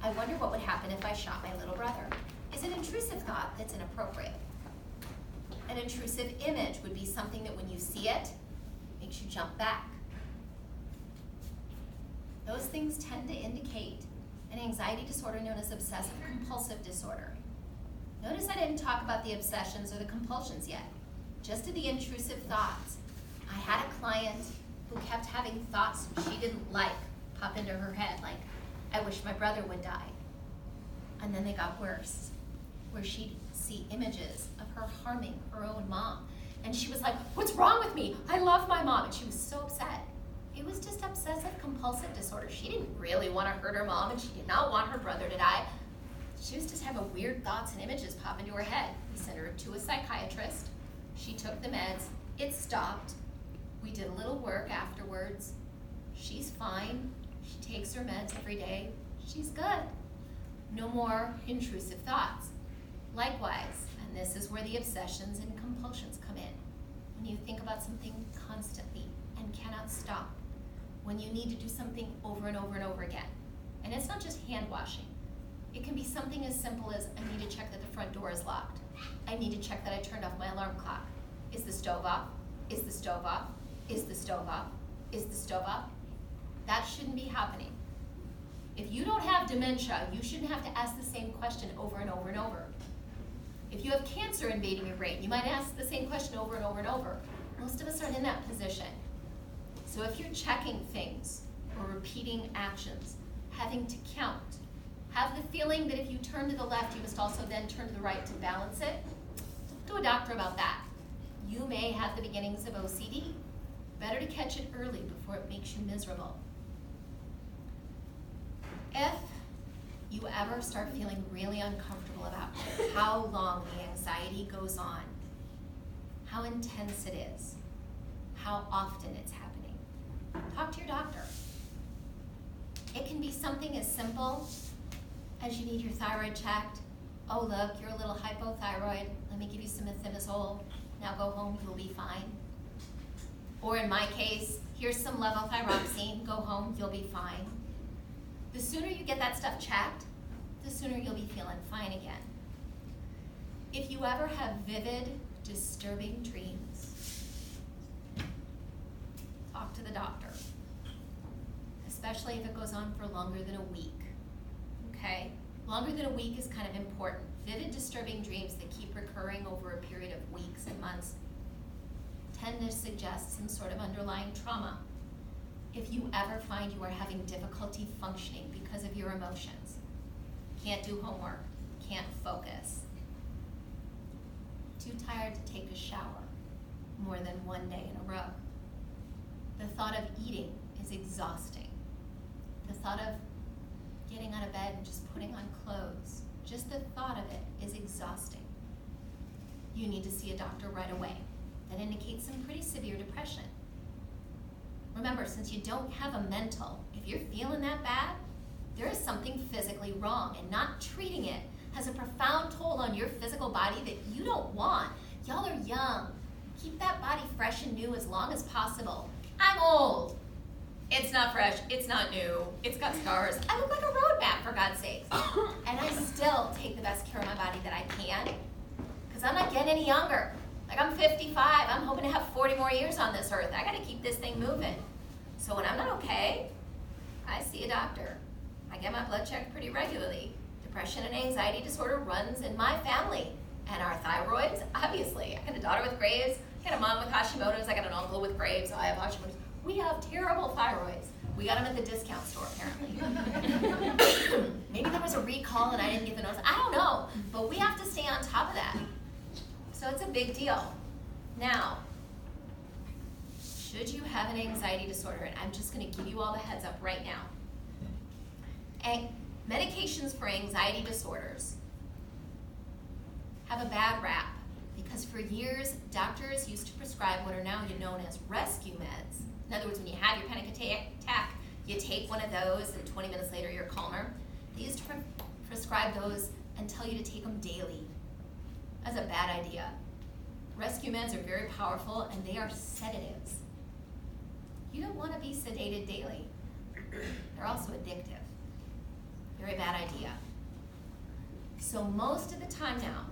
I wonder what would happen if I shot my little brother. Is an intrusive thought that's inappropriate. An intrusive image would be something that when you see it, makes you jump back. Those things tend to indicate an anxiety disorder known as obsessive compulsive disorder. Notice I didn't talk about the obsessions or the compulsions yet, just the intrusive thoughts. I had a client who kept having thoughts she didn't like pop into her head, like, I wish my brother would die. And then they got worse, where she'd see images of her harming her own mom. And she was like, what's wrong with me? I love my mom. And she was so upset. It was just obsessive compulsive disorder. She didn't really want to hurt her mom, and she did not want her brother to die. She was just having weird thoughts and images pop into her head. We sent her to a psychiatrist. She took the meds. It stopped. We did a little work afterwards. She's fine. She takes her meds every day. She's good. No more intrusive thoughts. Likewise, and this is where the obsessions and compulsions come in. When you think about something constantly and cannot stop. When you need to do something over and over and over again. And it's not just hand washing. It can be something as simple as, I need to check that the front door is locked. I need to check that I turned off my alarm clock. Is the stove off? Is the stove off? Is the stove off? Is the stove off? That shouldn't be happening. If you don't have dementia, you shouldn't have to ask the same question over and over and over. If you have cancer invading your brain, you might ask the same question over and over and over. Most of us aren't in that position. So if you're checking things or repeating actions, having to count, have the feeling that if you turn to the left, you must also then turn to the right to balance it, talk to a doctor about that. You may have the beginnings of OCD. Better to catch it early before it makes you miserable. If you ever start feeling really uncomfortable about how long the anxiety goes on, how intense it is, how often it's happening, talk to your doctor. It can be something as simple as you need your thyroid checked. Oh look, you're a little hypothyroid. Let me give you some methimazole. Now go home, you'll be fine. Or in my case, here's some levothyroxine. Go home, you'll be fine. The sooner you get that stuff checked, the sooner you'll be feeling fine again. If you ever have vivid, disturbing dreams, talk to the doctor, especially if it goes on for longer than a week, okay? Longer than a week is kind of important. Vivid, disturbing dreams that keep recurring over a period of weeks and months tend to suggest some sort of underlying trauma. If you ever find you are having difficulty functioning because of your emotions, can't do homework, can't focus, too tired to take a shower more than one day in a row, the thought of eating is exhausting, the thought of getting out of bed and just putting on clothes, just the thought of it is exhausting. You need to see a doctor right away. That indicates some pretty severe depression. Remember, since you don't have a mental, if you're feeling that bad, there is something physically wrong, and not treating it has a profound toll on your physical body that you don't want. Y'all are young. Keep that body fresh and new as long as possible. I'm old. It's not fresh, it's not new, it's got scars. I look like a road map, for God's sakes. And I still take the best care of my body that I can, because I'm not getting any younger. Like, I'm 55, I'm hoping to have 40 more years on this earth. I gotta keep this thing moving. So when I'm not okay, I see a doctor. I get my blood checked pretty regularly. Depression and anxiety disorder runs in my family. And our thyroids, obviously. I got a daughter with Graves, I got a mom with Hashimoto's, I got an uncle with Graves, so I have Hashimoto's. We have terrible thyroids. We got them at the discount store, apparently. Maybe there was a recall and I didn't get the notice. I don't know, but we have to stay on top of that. So it's a big deal. Now, should you have an anxiety disorder, and I'm just gonna give you all the heads up right now. Medications for anxiety disorders have a bad rap because for years, doctors used to prescribe what are now known as rescue meds. In other words, when you have your panic attack, you take one of those and 20 minutes later you're calmer. They used to prescribe those and tell you to take them daily. That's a bad idea. Rescue meds are very powerful and they are sedatives. You don't want to be sedated daily. They're also addictive. Very bad idea. So most of the time now,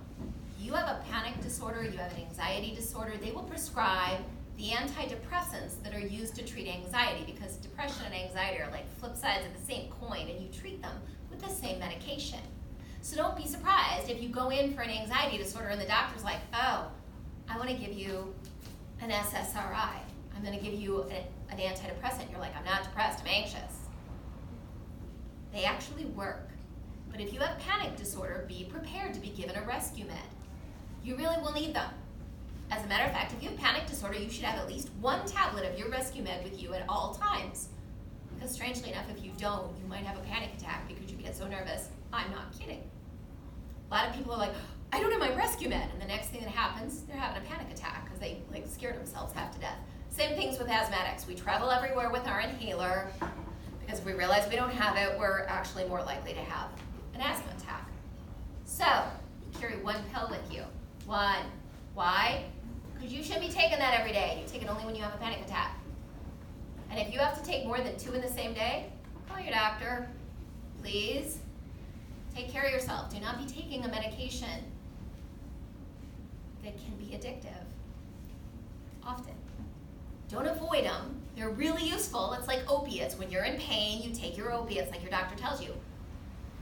you have a panic disorder, you have an anxiety disorder, they will prescribe the antidepressants that are used to treat anxiety because depression and anxiety are like flip sides of the same coin and you treat them with the same medication. So don't be surprised if you go in for an anxiety disorder and the doctor's like, oh, I want to give you an SSRI. I'm going to give you an antidepressant. You're like, I'm not depressed, I'm anxious. They actually work. But if you have panic disorder, be prepared to be given a rescue med. You really will need them. As a matter of fact, if you have panic disorder, you should have at least one tablet of your rescue med with you at all times. Because strangely enough, if you don't, you might have a panic attack because you get so nervous. I'm not kidding. A lot of people are like, I don't have my rescue med. And the next thing that happens, they're having a panic attack because they scared themselves half to death. Same things with asthmatics. We travel everywhere with our inhaler because if we realize we don't have it, we're actually more likely to have an asthma attack. So, you carry one pill with you. One. Why? Because you shouldn't be taking that every day. You take it only when you have a panic attack. And if you have to take more than 2 in the same day, call your doctor, please. Take care of yourself. Do not be taking a medication that can be addictive. Often. Don't avoid them. They're really useful. It's like opiates. When you're in pain, you take your opiates like your doctor tells you.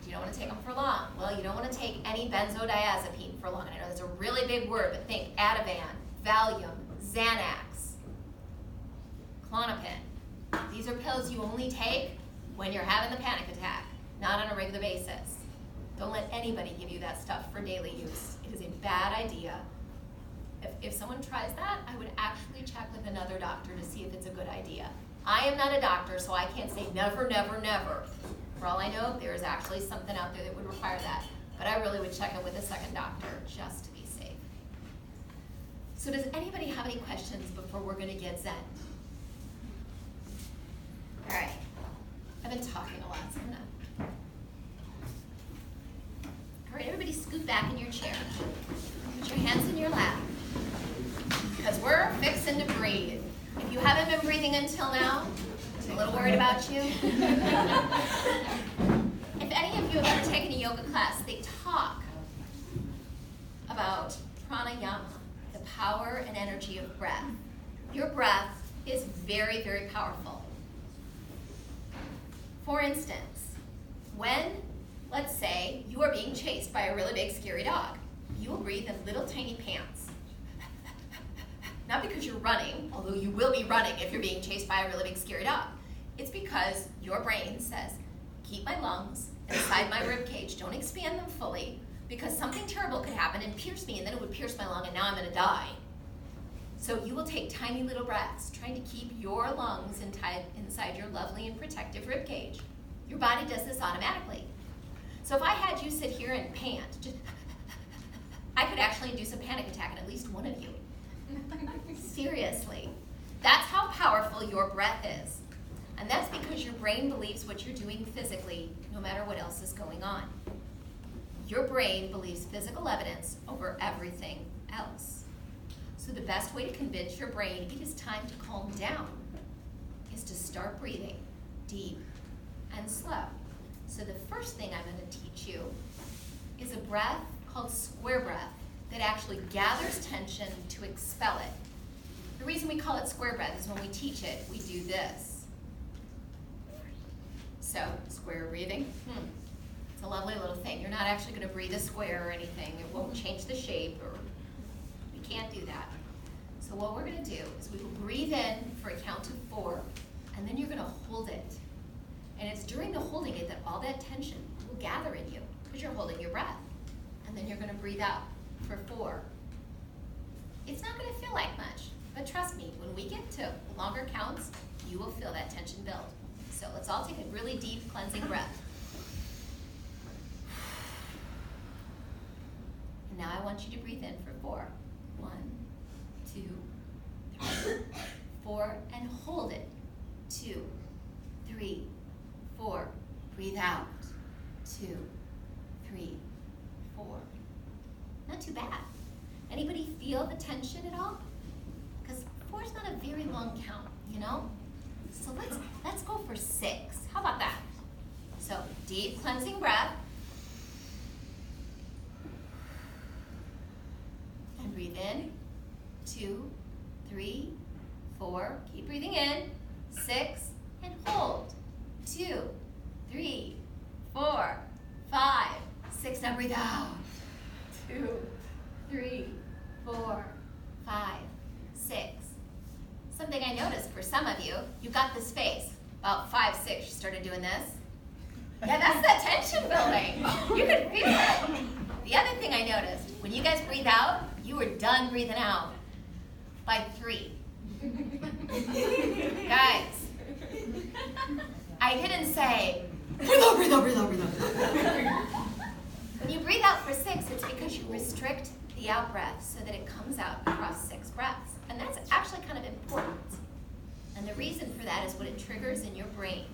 You don't want to take them for long. Well, you don't want to take any benzodiazepine for long. I know that's a really big word, but think Ativan, Valium, Xanax, Klonopin. These are pills you only take when you're having the panic attack, not on a regular basis. Don't let anybody give you that stuff for daily use. It is a bad idea. If someone tries that, I would actually check with another doctor to see if it's a good idea. I am not a doctor, so I can't say never, never, never. For all I know, there is actually something out there that would require that. But I really would check it with a second doctor just to be safe. So does anybody have any questions before we're going to get Zen? All right. I've been talking a lot, so I'm going to... All right, everybody scoot back in your chair. Put your hands in your lap. Because we're fixing to breathe. If you haven't been breathing until now, I'm a little worried about you. If any of you have ever taken a yoga class, they talk about pranayama, the power and energy of breath. Your breath is very, very powerful. For instance, when, let's say, you are being chased by a really big, scary dog, you will breathe in little tiny pants. Not because you're running, although you will be running if you're being chased by a really big, scary dog. It's because your brain says, keep my lungs inside my rib cage, don't expand them fully, because something terrible could happen and pierce me, and then it would pierce my lung, and now I'm going to die. So you will take tiny little breaths, trying to keep your lungs inside your lovely and protective rib cage. Your body does this automatically. So if I had you sit here and pant, I could actually induce a panic attack in at least one of you. Seriously. That's how powerful your breath is. And that's because your brain believes what you're doing physically, no matter what else is going on. Your brain believes physical evidence over everything else. So the best way to convince your brain it is time to calm down is to start breathing deep and slow. So the first thing I'm going to teach you is a breath called square breath that actually gathers tension to expel it. The reason we call it square breath is when we teach it, we do this. So, square breathing, it's a lovely little thing. You're not actually going to breathe a square or anything. It won't change the shape, or we can't do that. So what we're going to do is we will breathe in for a count of 4, and then you're going to hold it. And it's during the holding it that all that tension will gather in you, because you're holding your breath. And then you're going to breathe out for 4. It's not going to feel like much, but trust me, when we get to longer counts, you will feel that tension build. So let's all take a really deep cleansing breath. And now I want you to breathe in for 4. 1, 2, 3, 4, and hold it. 2, 3, 4. Breathe out. 2, 3, 4. Not too bad. Anybody feel the tension at all? Because 4 is not a very long count, you know? So let's go for 6. How about that? So deep cleansing breath. And breathe in. 2, 3, 4. Keep breathing in. 6, and hold. 2, 3, 4, 5, 6. Now breathe out. 2, 3, 4, 5, 6. Something I noticed for some of you, you got this face. About 5, 6, you started doing this. Yeah, that's that tension building. You could feel it. The other thing I noticed, when you guys breathe out, you were done breathing out by 3. Guys, I didn't say, breathe out, breathe out, breathe out, breathe out. When you breathe out for 6, it's because you restrict the out breath so that it comes out across 6 breaths. And that's actually kind of important. And the reason for that is what it triggers in your brain.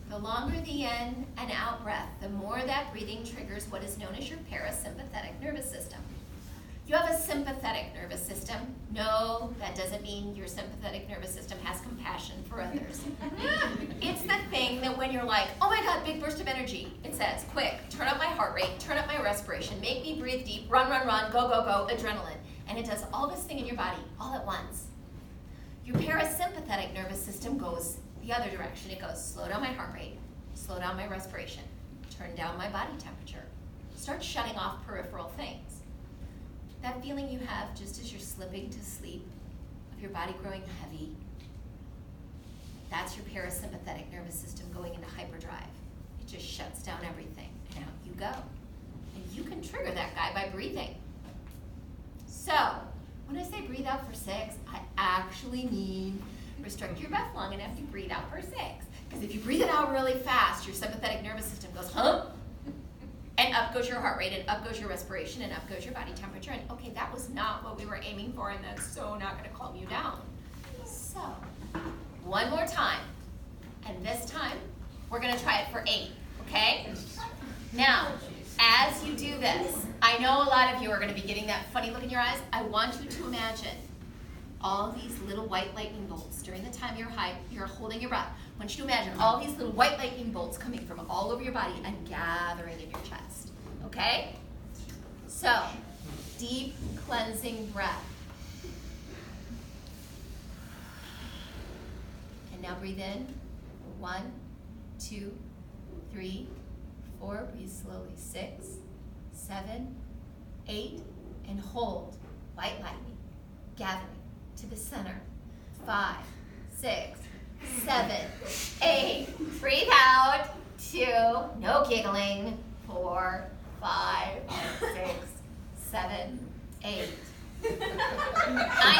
The longer the in and out breath, the more that breathing triggers what is known as your parasympathetic nervous system. You have a sympathetic nervous system. No, that doesn't mean your sympathetic nervous system has compassion for others. It's the thing that when you're like, oh my God, big burst of energy, it says, quick, turn up my heart rate, turn up my respiration, make me breathe deep, run, run, run, go, go, go, adrenaline. And it does all this thing in your body all at once. Your parasympathetic nervous system goes the other direction. It goes, slow down my heart rate, slow down my respiration, turn down my body temperature, start shutting off peripheral things. That feeling you have just as you're slipping to sleep, of your body growing heavy, that's your parasympathetic nervous system going into hyperdrive. It just shuts down everything, and out you go. And you can trigger that guy by breathing. So, when I say breathe out for 6, I actually mean restrict your breath long enough to breathe out for 6. Because if you breathe it out really fast, your sympathetic nervous system goes, huh? And up goes your heart rate, and up goes your respiration, and up goes your body temperature. And okay, that was not what we were aiming for, and that's so not going to calm you down. So, one more time. And this time, we're going to try it for 8, okay? Now, as you do this, I know a lot of you are going to be getting that funny look in your eyes. I want you to imagine all these little white lightning bolts during the time you're holding your breath. I want you to imagine all these little white lightning bolts coming from all over your body and gathering in your chest, okay? So, deep cleansing breath. And now breathe in. 1, 2, 3, 4. Breathe slowly. 6, 7, 8, and hold. White lightning. Gathering to the center. 5, 6, 7, 8. Breathe out. 2. No giggling. 4, 5, 6, 7, 8. I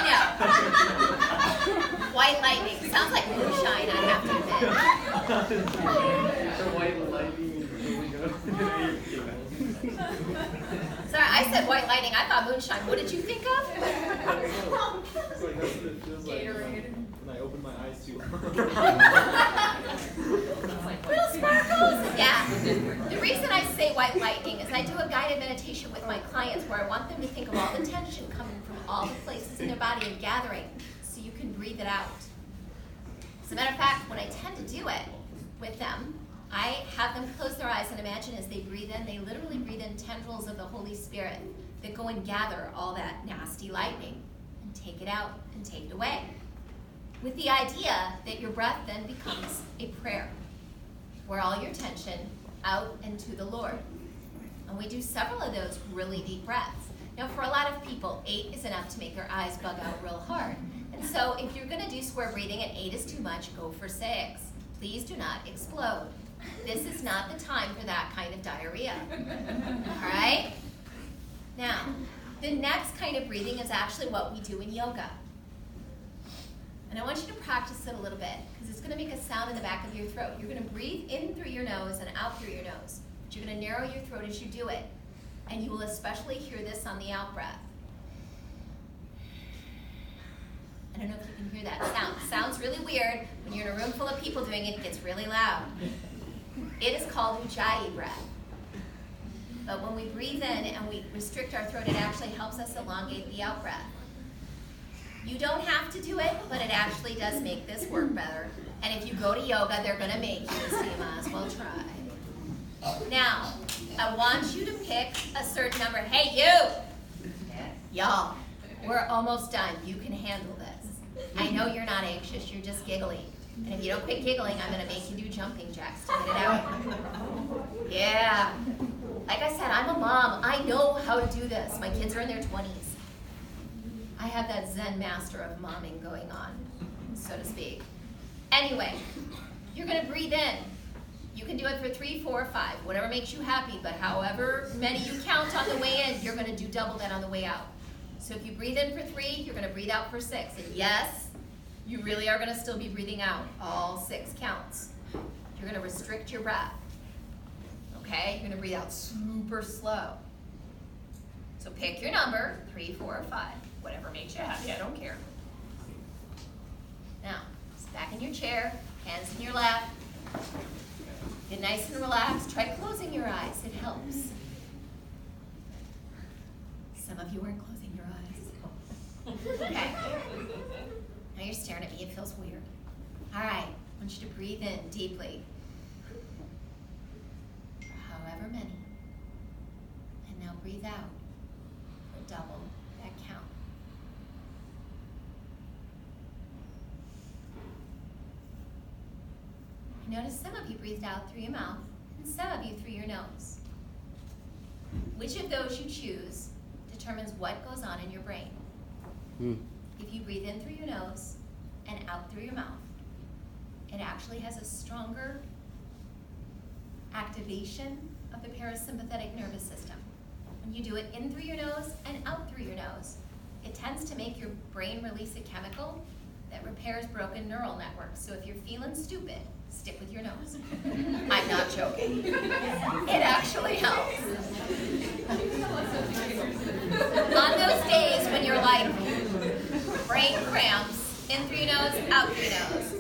know. White lightning. Sounds like moonshine, I have to admit. White lightning. Sorry, I said white lightning. I thought moonshine. What did you think of? It's like that's what it feels like when I open my eyes too Little sparkles. Yeah. The reason I say white lightning is I do a guided meditation with my clients where I want them to think of all the tension coming from all the places in their body and gathering so you can breathe it out. As a matter of fact, when I tend to do it with them, I have them close their eyes and imagine as they breathe in, they literally breathe in tendrils of the Holy Spirit that go and gather all that nasty lightning and take it out and take it away. With the idea that your breath then becomes a prayer where all your tension out and to the Lord. And we do several of those really deep breaths. Now for a lot of people, 8 is enough to make their eyes bug out real hard. And so if you're going to do square breathing and 8 is too much, go for 6. Please do not explode. This is not the time for that kind of diarrhea. All right? Now, the next kind of breathing is actually what we do in yoga. And I want you to practice it a little bit because it's going to make a sound in the back of your throat. You're going to breathe in through your nose and out through your nose. But you're going to narrow your throat as you do it. And you will especially hear this on the out breath. I don't know if you can hear that sound. It sounds really weird. When you're in a room full of people doing it, it gets really loud. It is called Ujjayi breath. But when we breathe in and we restrict our throat, it actually helps us elongate the out breath. You don't have to do it, but it actually does make this work better. And if you go to yoga, they're going to make you, so you might as well try. Now, I want you to pick a certain number. Hey, you! Y'all, we're almost done. You can handle this. I know you're not anxious, you're just giggling. And if you don't quit giggling, I'm going to make you do jumping jacks to get it out. Yeah. Like I said, I'm a mom. I know how to do this. My kids are in their 20s. I have that Zen master of momming going on, so to speak. Anyway, you're going to breathe in. You can do it for 3, 4, 5, whatever makes you happy, but however many you count on the way in, you're going to do double that on the way out. So if you breathe in for 3, you're going to breathe out for 6. And yes, you really are going to still be breathing out all 6 counts. You're going to restrict your breath. Okay? You're going to breathe out super slow. So pick your number, 3, 4, or 5. Whatever makes you happy, I don't care. Now, sit back in your chair, hands in your lap. Get nice and relaxed. Try closing your eyes, it helps. Some of you aren't closing your eyes. Okay. Now you're staring at me, it feels weird. All right, I want you to breathe in deeply. However many. And now breathe out for double that count. Notice some of you breathed out through your mouth and some of you through your nose. Which of those you choose determines what goes on in your brain. If you breathe in through your nose and out through your mouth, it actually has a stronger activation of the parasympathetic nervous system. When you do it in through your nose and out through your nose, it tends to make your brain release a chemical that repairs broken neural networks. So if you're feeling stupid, stick with your nose. I'm not joking. It actually helps. On those days when you're like brain cramps, in through your nose, out through your nose.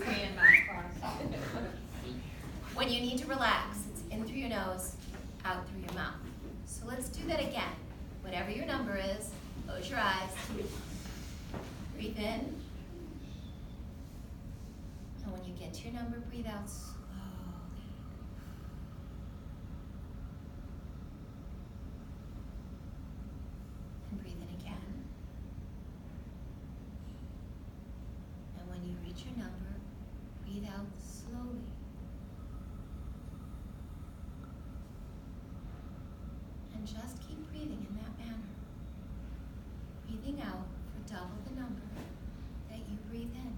When you need to relax, it's in through your nose, out through your mouth. So let's do that again. Whatever your number is, close your eyes. Breathe in. And when you get to your number, breathe out slowly. And breathe in again. And when you reach your number, breathe out slowly. And just keep breathing in that manner. Breathing out for double the number that you breathe in.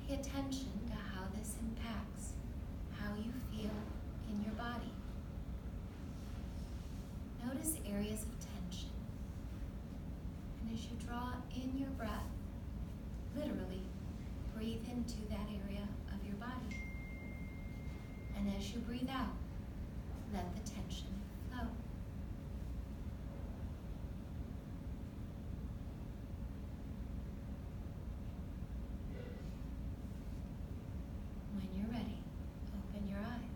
Pay attention to how this impacts how you feel in your body. Notice areas of tension. And as you draw in your breath, literally breathe into that area of your body. And as you breathe out, let the tension flow. When you're ready, open your eyes.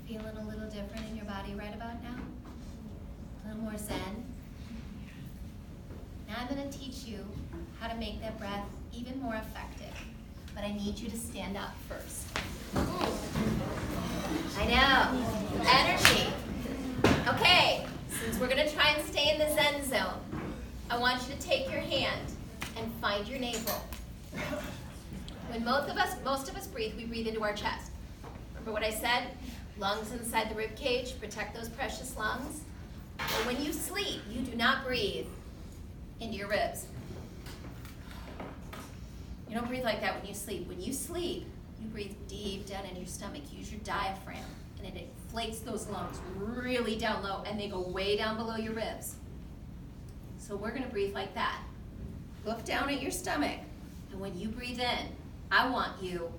Feeling a little different in your body right about now? A little more zen? Now I'm going to teach you how to make that breath even more effective. But I need you to stand up first. I know. Energy. Okay, since we're going to try and stay in the Zen zone, I want you to take your hand and find your navel. When most of us breathe, we breathe into our chest. Remember what I said? Lungs inside the rib cage, protect those precious lungs. But when you sleep, you do not breathe into your ribs. You don't breathe like that when you sleep. When you sleep, you breathe deep down into your stomach. Use your diaphragm, and it inflates those lungs really down low, and they go way down below your ribs. So we're going to breathe like that. Look down at your stomach, and when you breathe in, I want you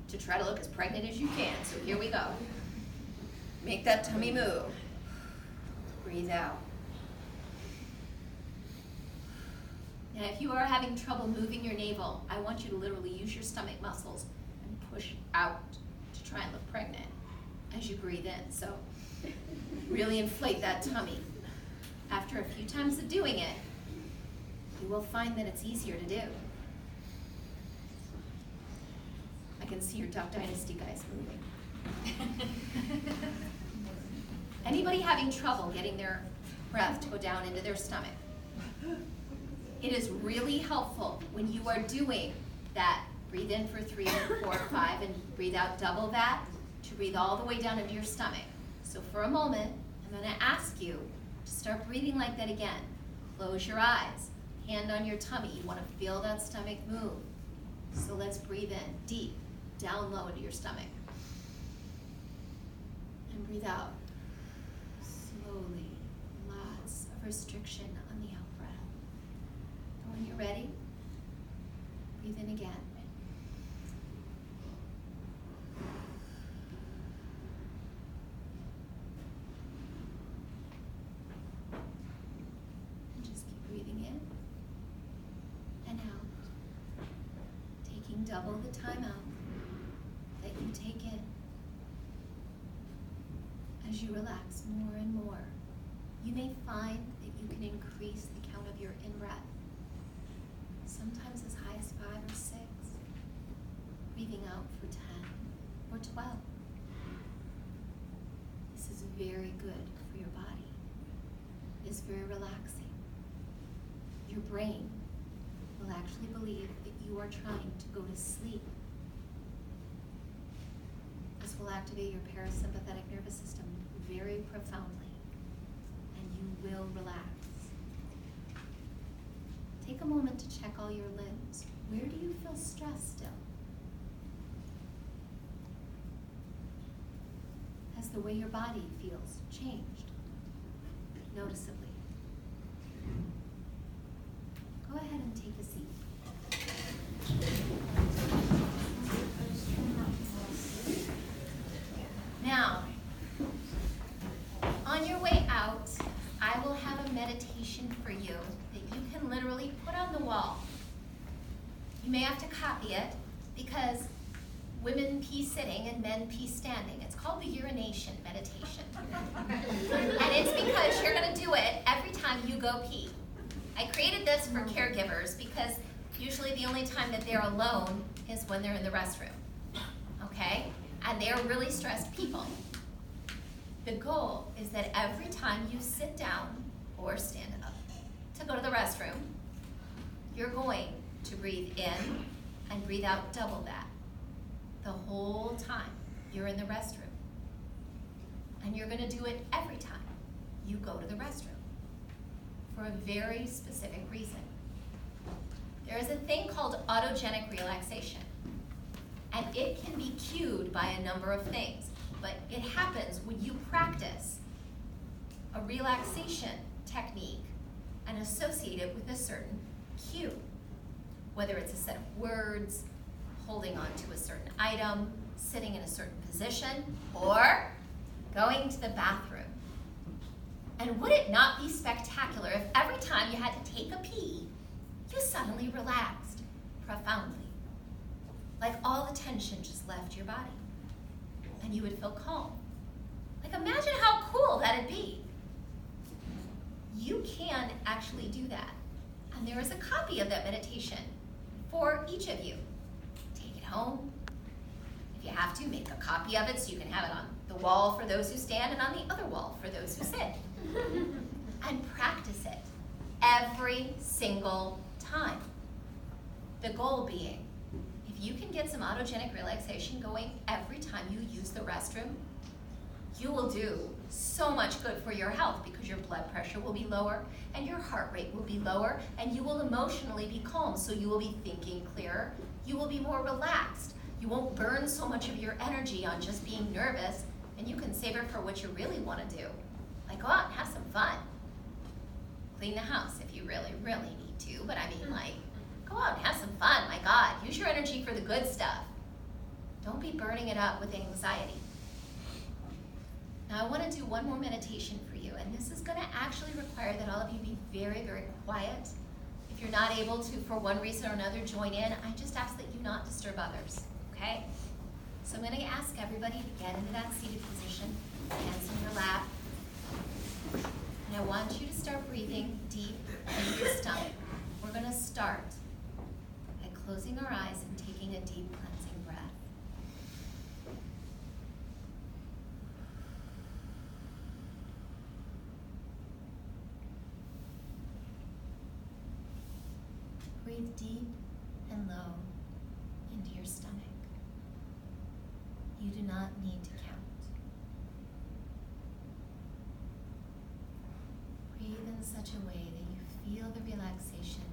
to try to look as pregnant as you can. So here we go. Make that tummy move. Breathe out. Now, if you are having trouble moving your navel, I want you to literally use your stomach muscles and push out to try and look pregnant as you breathe in. So really inflate that tummy. After a few times of doing it, you will find that it's easier to do. I can see your Duck Dynasty guys moving. Anybody having trouble getting their breath to go down into their stomach? It is really helpful when you are doing that. Breathe in for 3, 4, 5, and breathe out double that to breathe all the way down into your stomach. So for a moment, I'm going to ask you to start breathing like that again. Close your eyes. Hand on your tummy. You want to feel that stomach move. So let's breathe in deep, down low into your stomach. And breathe out. Slowly. Lots of restriction on the out-breath. And when you're ready, breathe in again. And just keep breathing in and out. double the time out that you take in. As you relax more and more, you may find that you can increase the count of your in-breath, sometimes as high as 5 or 6, breathing out for 10 or 12. This is very good for your body. It's very relaxing. Your brain will actually believe that you are trying to go to sleep. This will activate your parasympathetic nervous system very profoundly, and you will relax. Take a moment to check all your limbs. Where do you feel stress still? Has the way your body feels changed noticeably? Go ahead and take a seat. Now, on your way out, I will have a meditation for you that you can literally put on the wall. You may have to copy it because women pee sitting and men pee standing. It's called the urination meditation. And it's because you're going to do it every time you go pee. I created this for caregivers because usually the only time that they're alone is when they're in the restroom, okay? And they're really stressed people. The goal is that every time you sit down or stand up to go to the restroom, you're going to breathe in and breathe out double that the whole time you're in the restroom. And you're going to do it every time you go to the restroom for a very specific reason. There is a thing called autogenic relaxation, and it can be cued by a number of things, but it happens when you practice a relaxation technique and associate it with a certain cue, whether it's a set of words, holding on to a certain item, sitting in a certain position, or going to the bathroom. And would it not be spectacular if every time you had to take a pee, you suddenly relaxed profoundly? Like all the tension just left your body. And you would feel calm. Like imagine how cool that'd be. You can actually do that. And there is a copy of that meditation for each of you. Take it home. If you have to, make a copy of it so you can have it on the wall for those who stand and on the other wall for those who sit. And practice it every single time. The goal being, if you can get some autogenic relaxation going every time you use the restroom, you will do so much good for your health because your blood pressure will be lower and your heart rate will be lower and you will emotionally be calm, so you will be thinking clearer, you will be more relaxed, you won't burn so much of your energy on just being nervous, and you can save it for what you really want to do. Like go out and have some fun. Clean the house if you really, really need to, but I mean like, go out and have some fun, my God. Use your energy for the good stuff. Don't be burning it up with anxiety. Now I want to do one more meditation for you, and this is going to actually require that all of you be very, very quiet. If you're not able to, for one reason or another, join in, I just ask that you not disturb others, okay? So I'm going to ask everybody to get into that seated position, hands in your lap. And I want you to start breathing deep into your stomach. We're going to start by closing our eyes and taking a deep cleansing breath. Breathe deep and low into your stomach. You do not need to count. Breathe in such a way that you feel the relaxation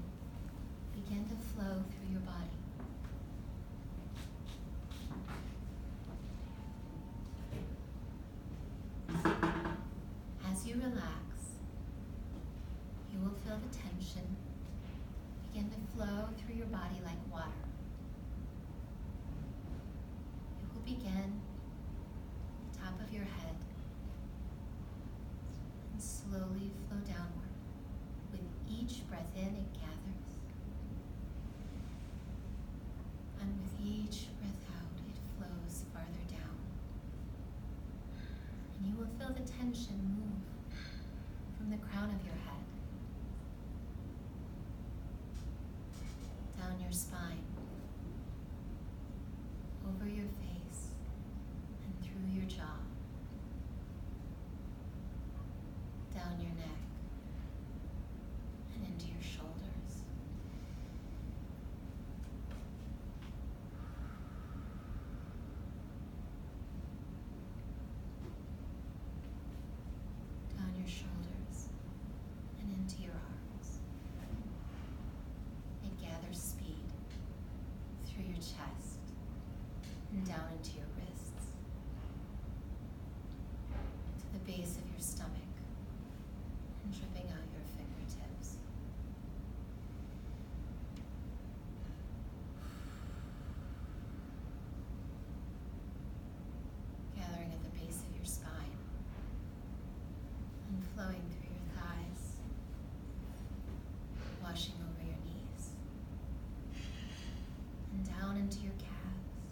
begin to flow through your body. As you relax, you will feel the tension begin to flow through your body like water. It will begin at the top of your head and slowly flow downward. With each breath in, it gathers. And with feel the tension move from the crown of your head, down your spine, over your face, and through your jaw, down your neck, and into your shoulders. Down your shoulders and into your arms. It gathers speed through your chest and down into your wrists, to the base of your stomach and dripping out your fingertips. Gathering at the base of your spine and flowing through your thighs, washing over your knees and down into your calves,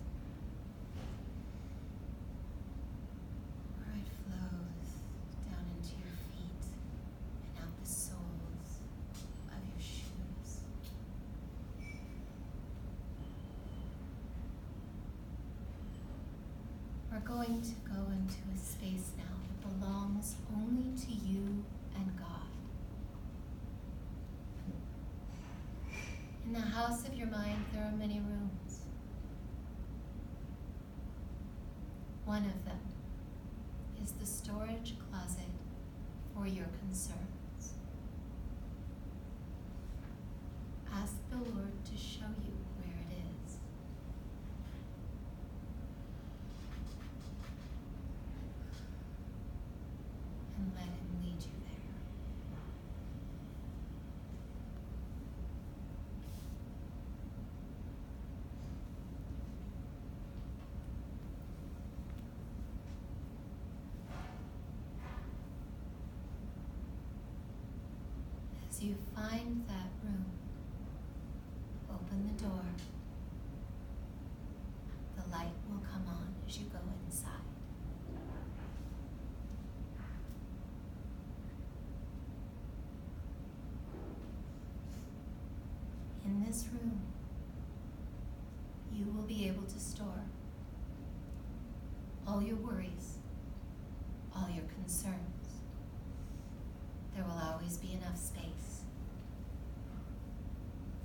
where it flows down into your feet and out the soles of your shoes. We're going to go into a space now that belongs only to you and God. In the house of your mind, there are many rooms. One of them is the storage closet for your concerns. Ask the Lord to show you where it is. And let Him lead you there. As you find that room, open the door. The light will come on as you go inside. In this room, you will be able to store all your worries, all your concerns. There will always be enough space.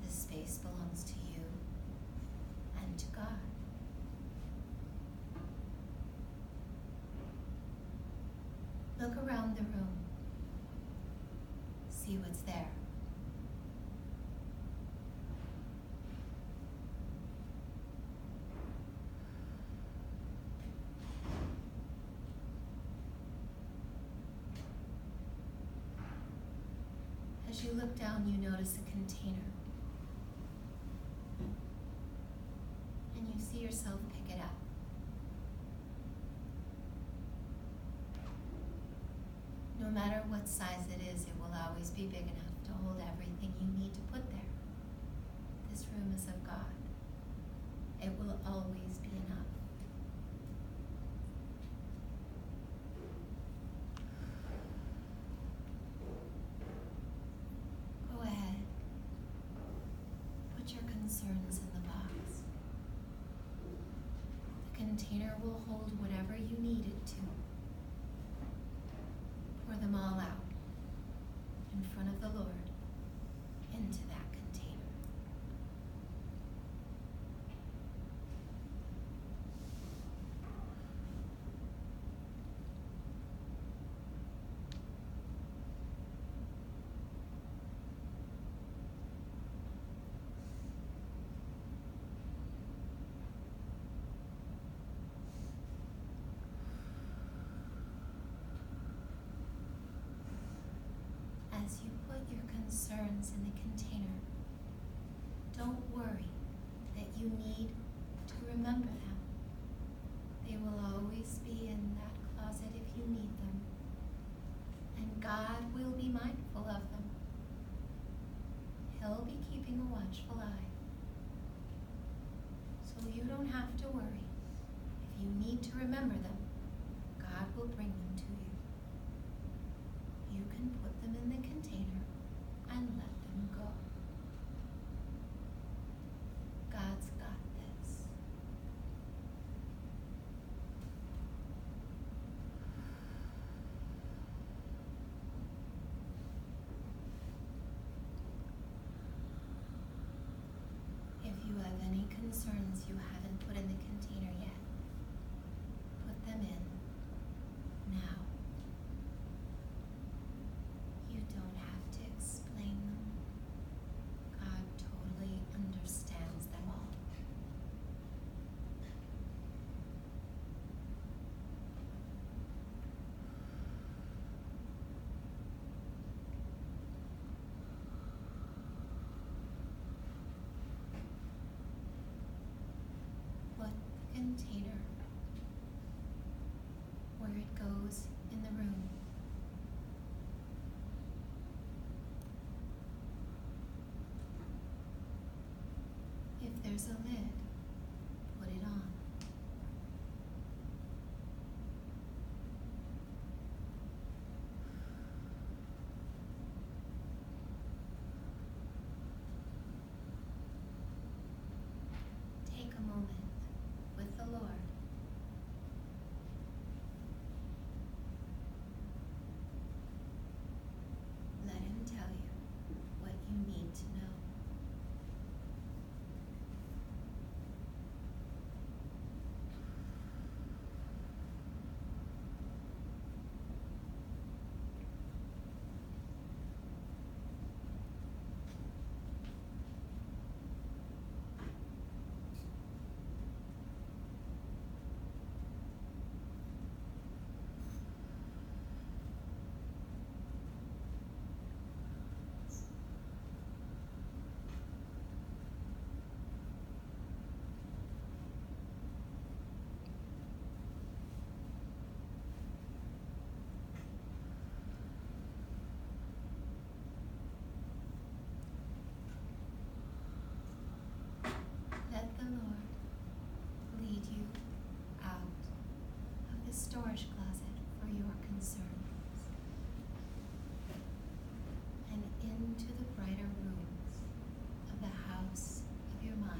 This space belongs to you and to God. Look around the room. See what's there. As you look down, you notice a container. And you see yourself pick it up. No matter what size it is, it will always be big enough to hold everything you need to put there. This room is of God. It will always be enough. Go ahead. Put your concerns in the box. The container will hold whatever you need it to. Pour them all out in front of the Lord into that container. As you put your concerns in the container, don't worry that you need to remember them. They will always be in that closet if you need them, and God will be mindful of them. He'll be keeping a watchful eye. So you don't have to worry. If you need to remember them, God will bring them to you. and put them in the container and let them go. God's got this. If you have any concerns you haven't put in the container yet, put them in now. You don't have to explain them. God totally understands them all. Put the container where it goes in the room. If there's a lid, put it on. Take a moment with the Lord. Let Him tell you what you need to know. Let the Lord lead you out of the storage closet for your concerns and into the brighter rooms of the house of your mind.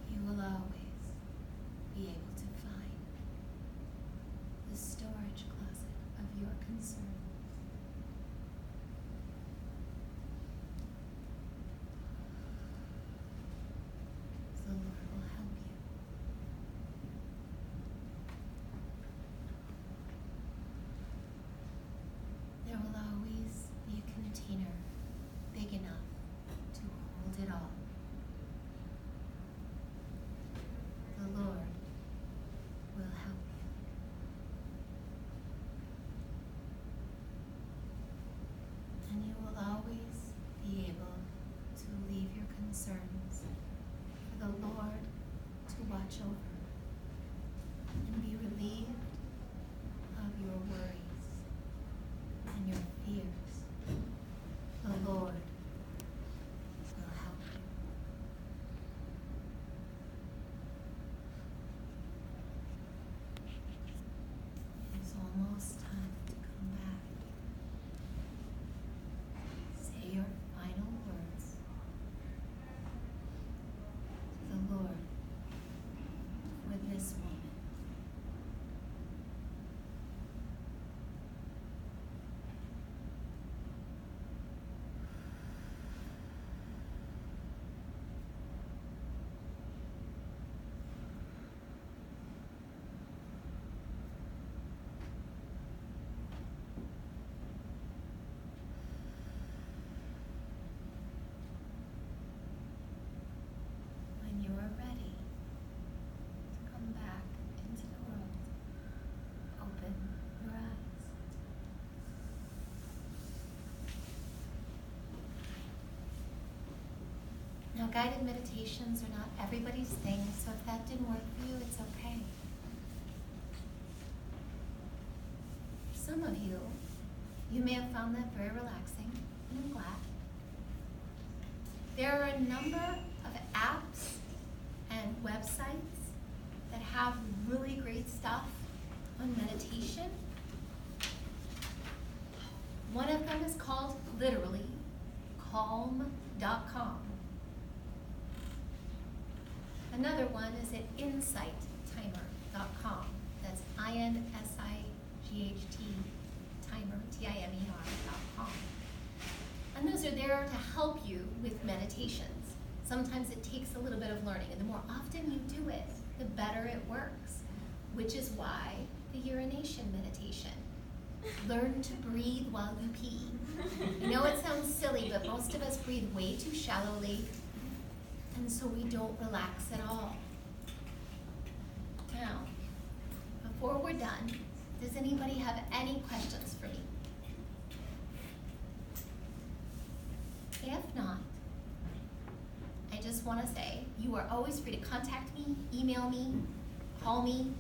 You will always be able to find the storage closet of your concerns. The Lord will help you. There will always be a container big enough to hold it all. The Lord will help you. And you will always be able to leave your concerns for the Lord to watch over and be relieved of your worries and your fears. The Lord will help you. It's almost time to come back. Say your final words to the Lord for this moment. When you are ready to come back into the world, open your eyes. Now, guided meditations are not everybody's thing, so if that didn't work for you, it's okay. For some of you, You may have found that very relaxing, and I'm glad. There are a number of apps and websites that have really great stuff on meditation. One of them is called, literally, calm.com. Another one is at insighttimer.com. That's INSIGHT timer, TIMER.com. And those are there to help you with meditations. Sometimes it takes a little bit of learning, and the more often you do it, the better it works, which is why the urination meditation. Learn to breathe while you pee. I know it sounds silly, but most of us breathe way too shallowly, and so we don't relax at all. Now, before we're done, does anybody have any questions for me? If not, I just want to say you are always free to contact me, email me, call me.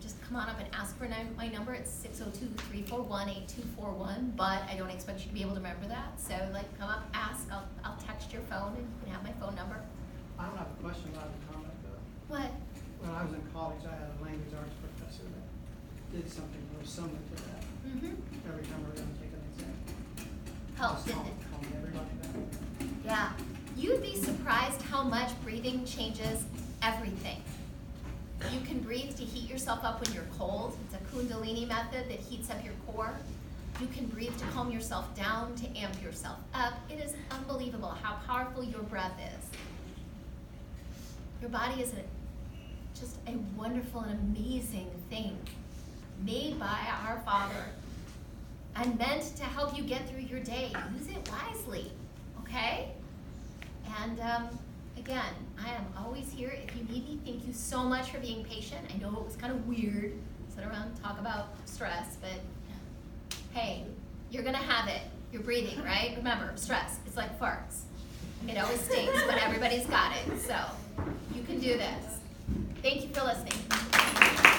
Just come on up and ask for my number. It's 602-341-8241, but I don't expect you to be able to remember that. So come up, ask, I'll text your phone and you can have my phone number. I don't have a question about the comment though. What? When I was in college, I had a language arts professor that did something very similar to that. Every time we were going to take an exam. Helped, Just didn't it? calm everybody down. Yeah. You'd be surprised how much breathing changes everything. You can breathe to heat yourself up when you're cold. It's a Kundalini method that heats up your core. You can breathe to calm yourself down, to amp yourself up. It is unbelievable how powerful your breath is. Your body is just a wonderful and amazing thing made by our Father and meant to help you get through your day. Use it wisely, okay? And again, I am always here if you need me. Thank you so much for being patient. I know it was kind of weird, sit around and talk about stress, but hey, you're gonna have it. You're breathing, right? Remember, stress, it's like farts. It always stinks, but everybody's got it, so you can do this.